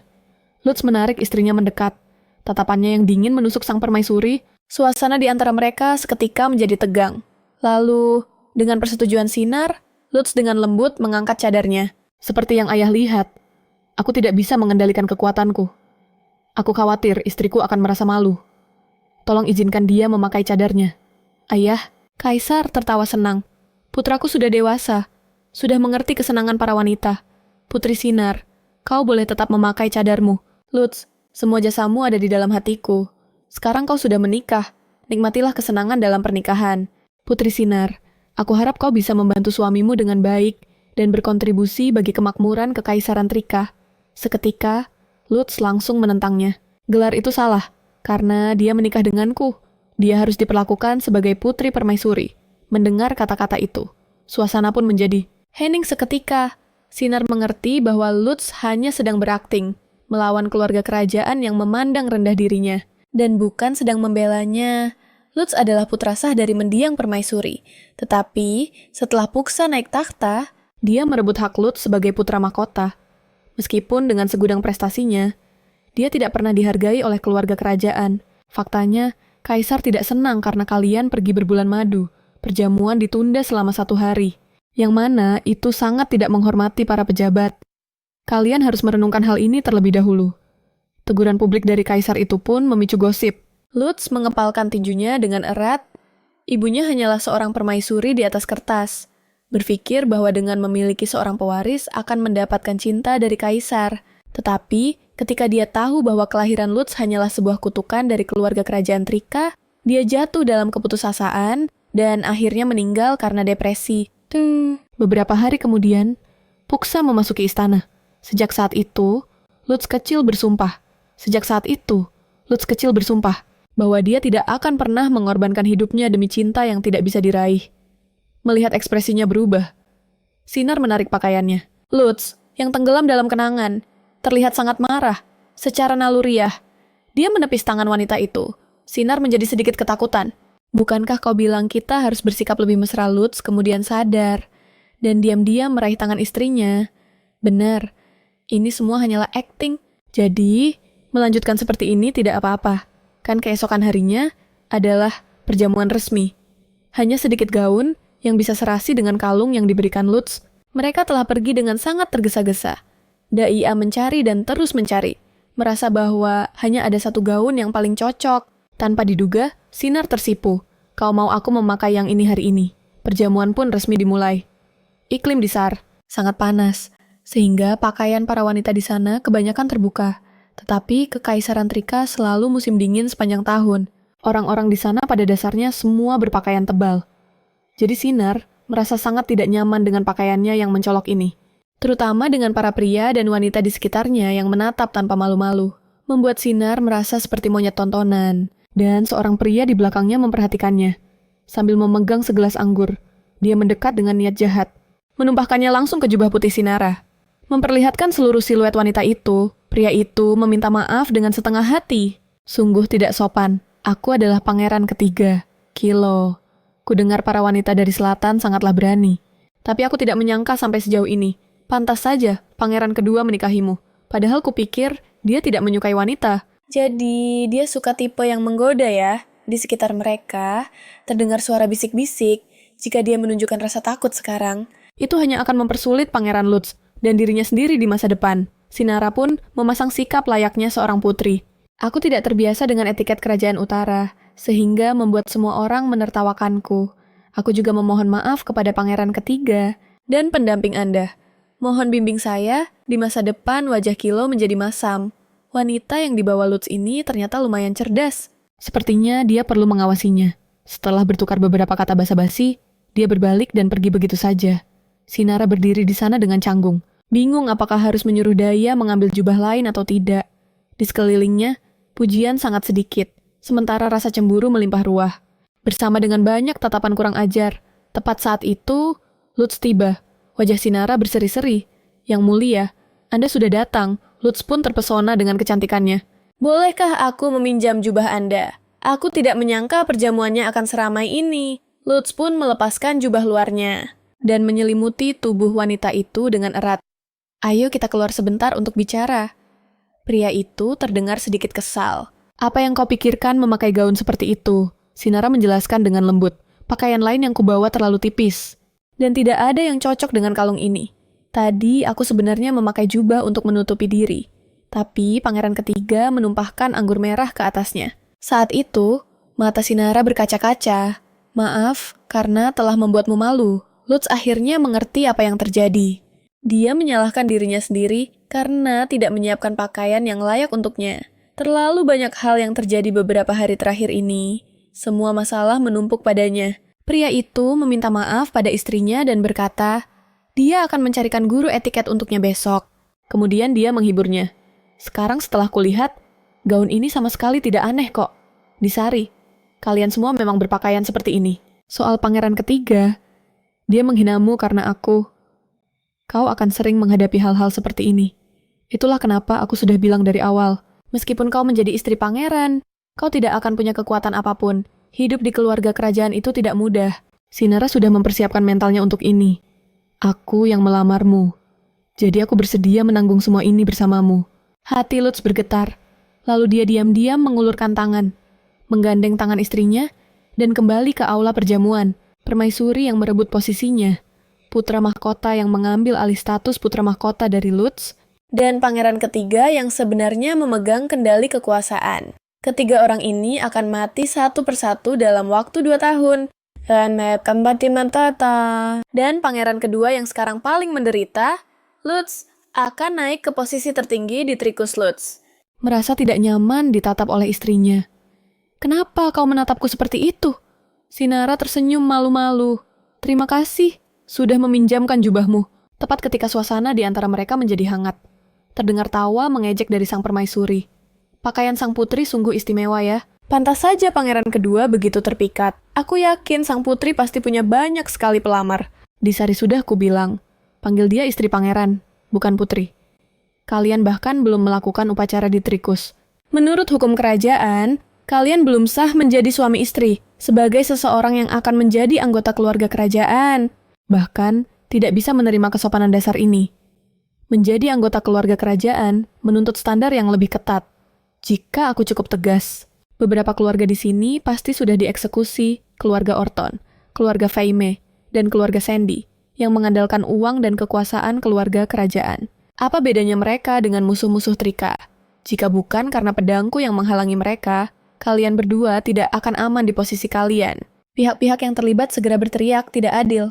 [SPEAKER 1] Lutz menarik istrinya mendekat. Tatapannya yang dingin menusuk sang permaisuri.
[SPEAKER 2] Suasana di antara mereka seketika menjadi tegang. Lalu, dengan persetujuan Sinar, Lutz dengan lembut mengangkat cadarnya.
[SPEAKER 1] Seperti yang ayah lihat, aku tidak bisa mengendalikan kekuatanku. Aku khawatir istriku akan merasa malu. Tolong izinkan dia memakai cadarnya. Ayah, Kaisar tertawa senang. Putraku sudah dewasa, sudah mengerti kesenangan para wanita. Putri Sinar, kau boleh tetap memakai cadarmu. Lutz, semua jasamu ada di dalam hatiku. Sekarang kau sudah menikah, nikmatilah kesenangan dalam pernikahan. Putri Sinar, aku harap kau bisa membantu suamimu dengan baik dan berkontribusi bagi kemakmuran Kekaisaran Trika. Seketika, Lutz langsung menentangnya. Gelar itu salah, karena dia menikah denganku. Dia harus diperlakukan sebagai putri permaisuri. Mendengar kata-kata itu, suasana pun menjadi hening seketika. Sinar mengerti bahwa Lutz hanya sedang berakting, melawan keluarga kerajaan yang memandang rendah dirinya. Dan bukan sedang membelanya. Lutz adalah putra sah dari mendiang permaisuri. Tetapi, setelah Puksa naik takhta, dia merebut hak Lutz sebagai putra mahkota. Meskipun dengan segudang prestasinya, dia tidak pernah dihargai oleh keluarga kerajaan. Faktanya, Kaisar tidak senang karena kalian pergi berbulan madu. Perjamuan ditunda selama 1 hari. Yang mana itu sangat tidak menghormati para pejabat. Kalian harus merenungkan hal ini terlebih dahulu. Teguran publik dari Kaisar itu pun memicu gosip.
[SPEAKER 2] Lutz mengepalkan tinjunya dengan erat. Ibunya hanyalah seorang permaisuri di atas kertas. Berpikir bahwa dengan memiliki seorang pewaris akan mendapatkan cinta dari Kaisar. Tetapi, ketika dia tahu bahwa kelahiran Lutz hanyalah sebuah kutukan dari keluarga kerajaan Trika, dia jatuh dalam keputusasaan dan akhirnya meninggal karena depresi.
[SPEAKER 1] Beberapa hari kemudian, Puksa memasuki istana. Sejak saat itu, Lutz kecil bersumpah bahwa dia tidak akan pernah mengorbankan hidupnya demi cinta yang tidak bisa diraih. Melihat ekspresinya berubah, Sinar menarik pakaiannya. Lutz, yang tenggelam dalam kenangan, terlihat sangat marah, secara naluriah. Dia menepis tangan wanita itu. Sinar menjadi sedikit ketakutan. Bukankah kau bilang kita harus bersikap lebih mesra, Lutz, kemudian sadar, dan diam-diam meraih tangan istrinya? Benar, ini semua hanyalah acting. Jadi, melanjutkan seperti ini tidak apa-apa. Kan keesokan harinya adalah perjamuan resmi. Hanya sedikit gaun yang bisa serasi dengan kalung yang diberikan Lutz. Mereka telah pergi dengan sangat tergesa-gesa. Daia mencari dan terus mencari, merasa bahwa hanya ada satu gaun yang paling cocok. Tanpa diduga, Sinar tersipu. Kau mau aku memakai yang ini hari ini. Perjamuan pun resmi dimulai. Iklim di Sar sangat panas, sehingga pakaian para wanita di sana kebanyakan terbuka. Tetapi Kekaisaran Trika selalu musim dingin sepanjang tahun. Orang-orang di sana pada dasarnya semua berpakaian tebal. Jadi Sinar merasa sangat tidak nyaman dengan pakaiannya yang mencolok ini. Terutama dengan para pria dan wanita di sekitarnya yang menatap tanpa malu-malu. Membuat Sinar merasa seperti monyet tontonan. Dan seorang pria di belakangnya memperhatikannya. Sambil memegang segelas anggur, dia mendekat dengan niat jahat. Menumpahkannya langsung ke jubah putih Sinara. Memperlihatkan seluruh siluet wanita itu, pria itu meminta maaf dengan setengah hati. Sungguh tidak sopan. Aku adalah pangeran ketiga, Kilo. Kudengar para wanita dari selatan sangatlah berani. Tapi aku tidak menyangka sampai sejauh ini. Pantas saja pangeran kedua menikahimu. Padahal kupikir dia tidak menyukai wanita.
[SPEAKER 2] Jadi, dia suka tipe yang menggoda ya. Di sekitar mereka, terdengar suara bisik-bisik jika dia menunjukkan rasa takut sekarang.
[SPEAKER 1] Itu hanya akan mempersulit Pangeran Lutz dan dirinya sendiri di masa depan. Sinara pun memasang sikap layaknya seorang putri. Aku tidak terbiasa dengan etiket kerajaan utara, sehingga membuat semua orang menertawakanku. Aku juga memohon maaf kepada Pangeran ketiga dan pendamping Anda. Mohon bimbing saya, di masa depan wajah Kilo menjadi masam. Wanita yang dibawa Lutz ini ternyata lumayan cerdas. Sepertinya dia perlu mengawasinya. Setelah bertukar beberapa kata basa-basi, dia berbalik dan pergi begitu saja. Sinara berdiri di sana dengan canggung. Bingung apakah harus menyuruh Daya mengambil jubah lain atau tidak. Di sekelilingnya, pujian sangat sedikit, sementara rasa cemburu melimpah ruah. Bersama dengan banyak tatapan kurang ajar, tepat saat itu, Lutz tiba. Wajah Sinara berseri-seri. Yang mulia, Anda sudah datang. Lutz pun terpesona dengan kecantikannya.
[SPEAKER 2] Bolehkah aku meminjam jubah Anda? Aku tidak menyangka perjamuannya akan seramai ini. Lutz pun melepaskan jubah luarnya dan menyelimuti tubuh wanita itu dengan erat. Ayo kita keluar sebentar untuk bicara. Pria itu terdengar sedikit kesal.
[SPEAKER 1] Apa yang kau pikirkan memakai gaun seperti itu? Sinara menjelaskan dengan lembut. Pakaian lain yang kubawa terlalu tipis.
[SPEAKER 2] Dan tidak ada yang cocok dengan kalung ini. Tadi aku sebenarnya memakai jubah untuk menutupi diri. Tapi pangeran ketiga menumpahkan anggur merah ke atasnya. Saat itu, mata Sinara berkaca-kaca. Maaf, karena telah membuatmu malu. Lutz akhirnya mengerti apa yang terjadi. Dia menyalahkan dirinya sendiri karena tidak menyiapkan pakaian yang layak untuknya. Terlalu banyak hal yang terjadi beberapa hari terakhir ini. Semua masalah menumpuk padanya. Pria itu meminta maaf pada istrinya dan berkata, dia akan mencarikan guru etiket untuknya besok. Kemudian dia menghiburnya. Sekarang setelah kulihat, gaun ini sama sekali tidak aneh kok. Disari, kalian semua memang berpakaian seperti ini.
[SPEAKER 1] Soal pangeran ketiga, dia menghinamu karena aku. Kau akan sering menghadapi hal-hal seperti ini. Itulah kenapa aku sudah bilang dari awal. Meskipun kau menjadi istri pangeran, kau tidak akan punya kekuatan apapun. Hidup di keluarga kerajaan itu tidak mudah. Sinara sudah mempersiapkan mentalnya untuk ini. Aku yang melamarmu. Jadi aku bersedia menanggung semua ini bersamamu. Hati Lutz bergetar. Lalu dia diam-diam mengulurkan tangan, menggandeng tangan istrinya, dan kembali ke aula perjamuan. Permaisuri yang merebut posisinya. Putra mahkota yang mengambil alih status putra mahkota dari Lutz.
[SPEAKER 2] Dan pangeran ketiga yang sebenarnya memegang kendali kekuasaan. Ketiga orang ini akan mati satu persatu dalam waktu 2 tahun. Dan pangeran kedua yang sekarang paling menderita, Lutz, akan naik ke posisi tertinggi di Tricus Lutz.
[SPEAKER 1] Merasa tidak nyaman ditatap oleh istrinya. Kenapa kau menatapku seperti itu? Sinara tersenyum malu-malu. Terima kasih, sudah meminjamkan jubahmu. Tepat ketika suasana di antara mereka menjadi hangat. Terdengar tawa mengejek dari sang permaisuri. Pakaian sang putri sungguh istimewa ya.
[SPEAKER 2] Pantas saja pangeran kedua begitu terpikat. Aku yakin sang putri pasti punya banyak sekali pelamar.
[SPEAKER 1] Disari sudah kubilang, panggil dia istri pangeran, bukan putri. Kalian bahkan belum melakukan upacara di Tricus.
[SPEAKER 2] Menurut hukum kerajaan, kalian belum sah menjadi suami istri sebagai seseorang yang akan menjadi anggota keluarga kerajaan.
[SPEAKER 1] Bahkan tidak bisa menerima kesopanan dasar ini. Menjadi anggota keluarga kerajaan menuntut standar yang lebih ketat. Jika aku cukup tegas, beberapa keluarga di sini pasti sudah dieksekusi, keluarga Orton, keluarga Faime, dan keluarga Sandy, yang mengandalkan uang dan kekuasaan keluarga kerajaan. Apa bedanya mereka dengan musuh-musuh Trika? Jika bukan karena pedangku yang menghalangi mereka, kalian berdua tidak akan aman di posisi kalian.
[SPEAKER 2] Pihak-pihak yang terlibat segera berteriak tidak adil,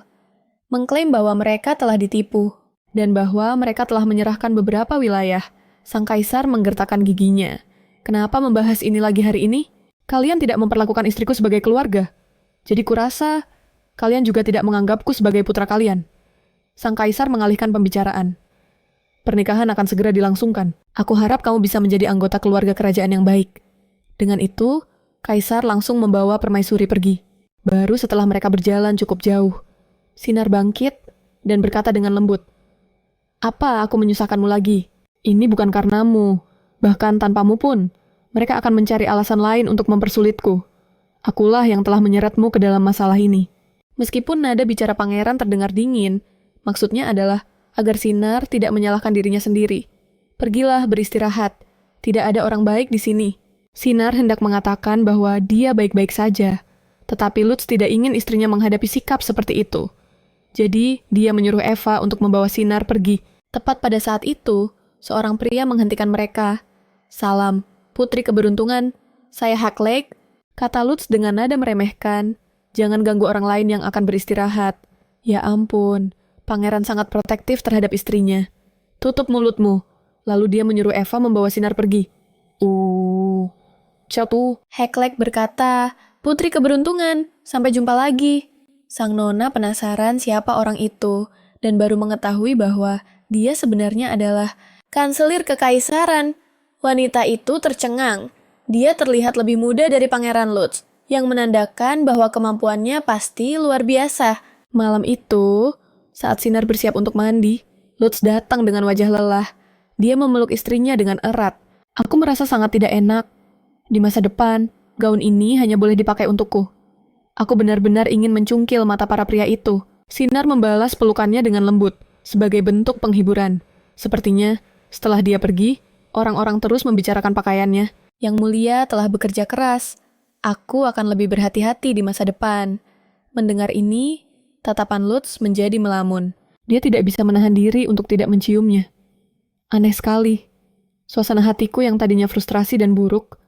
[SPEAKER 2] mengklaim bahwa mereka telah ditipu,
[SPEAKER 1] dan bahwa mereka telah menyerahkan beberapa wilayah. Sang kaisar menggertakkan giginya. Kenapa membahas ini lagi hari ini? Kalian tidak memperlakukan istriku sebagai keluarga. Jadi kurasa, kalian juga tidak menganggapku sebagai putra kalian. Sang kaisar mengalihkan pembicaraan. Pernikahan akan segera dilangsungkan. Aku harap kamu bisa menjadi anggota keluarga kerajaan yang baik. Dengan itu, kaisar langsung membawa permaisuri pergi. Baru setelah mereka berjalan cukup jauh, Sinar bangkit dan berkata dengan lembut, "Apa aku menyusahkanmu lagi? Ini bukan karenamu. Bahkan tanpamu pun, mereka akan mencari alasan lain untuk mempersulitku. Akulah yang telah menyeretmu ke dalam masalah ini." Meskipun nada bicara pangeran terdengar dingin, maksudnya adalah agar Sinar tidak menyalahkan dirinya sendiri. Pergilah beristirahat. Tidak ada orang baik di sini. Sinar hendak mengatakan bahwa dia baik-baik saja. Tetapi Lutz tidak ingin istrinya menghadapi sikap seperti itu. Jadi, dia menyuruh Eva untuk membawa Sinar pergi. Tepat pada saat itu, seorang pria menghentikan mereka. "Salam, putri keberuntungan. Saya Haklek," kata Lutz dengan nada meremehkan. "Jangan ganggu orang lain yang akan beristirahat." Ya ampun, pangeran sangat protektif terhadap istrinya. "Tutup mulutmu." Lalu dia menyuruh Eva membawa Sinar pergi. Catu.
[SPEAKER 2] Haklek berkata, "Putri keberuntungan, sampai jumpa lagi." Sang nona penasaran siapa orang itu, dan baru mengetahui bahwa dia sebenarnya adalah kanselir kekaisaran. Wanita itu tercengang. Dia terlihat lebih muda dari Pangeran Lutz, yang menandakan bahwa kemampuannya pasti luar biasa.
[SPEAKER 1] Malam itu, saat Sinar bersiap untuk mandi, Lutz datang dengan wajah lelah. Dia memeluk istrinya dengan erat. Aku merasa sangat tidak enak. Di masa depan, gaun ini hanya boleh dipakai untukku. Aku benar-benar ingin mencungkil mata para pria itu. Sinar membalas pelukannya dengan lembut, sebagai bentuk penghiburan. Sepertinya, setelah dia pergi, Orang-orang terus membicarakan pakaiannya.
[SPEAKER 2] Yang mulia telah bekerja keras. Aku akan lebih berhati-hati di masa depan. Mendengar ini, tatapan Lutz menjadi melamun.
[SPEAKER 1] Dia tidak bisa menahan diri untuk tidak menciumnya. Aneh sekali. Suasana hatiku yang tadinya frustrasi dan buruk,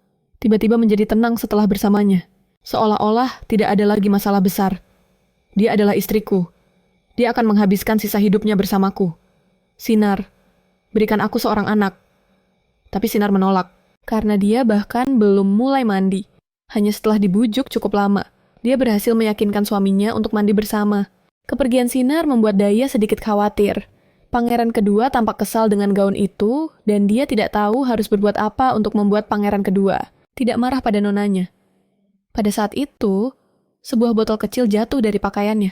[SPEAKER 1] tiba-tiba menjadi tenang setelah bersamanya. Seolah-olah tidak ada lagi masalah besar. Dia adalah istriku. Dia akan menghabiskan sisa hidupnya bersamaku. Sinar, berikan aku seorang anak. Tapi Sinar menolak, karena dia bahkan belum mulai mandi. Hanya setelah dibujuk cukup lama, dia berhasil meyakinkan suaminya untuk mandi bersama. Kepergian Sinar membuat Daya sedikit khawatir. Pangeran kedua tampak kesal dengan gaun itu, dan dia tidak tahu harus berbuat apa untuk membuat pangeran kedua tidak marah pada nonanya. Pada saat itu, sebuah botol kecil jatuh dari pakaiannya.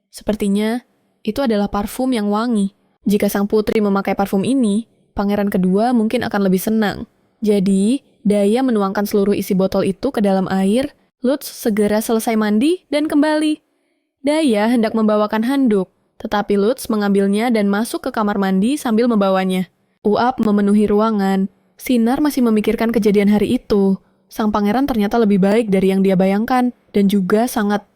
[SPEAKER 1] Sepertinya, itu adalah parfum yang wangi. Jika sang putri memakai parfum ini, pangeran kedua mungkin akan lebih senang. Jadi, Daya menuangkan seluruh isi botol itu ke dalam air. Lutz segera selesai mandi dan kembali. Daya hendak membawakan handuk, tetapi Lutz mengambilnya dan masuk ke kamar mandi sambil membawanya. Uap memenuhi ruangan. Sinar masih memikirkan kejadian hari itu. Sang pangeran ternyata lebih baik dari yang dia bayangkan, dan juga sangat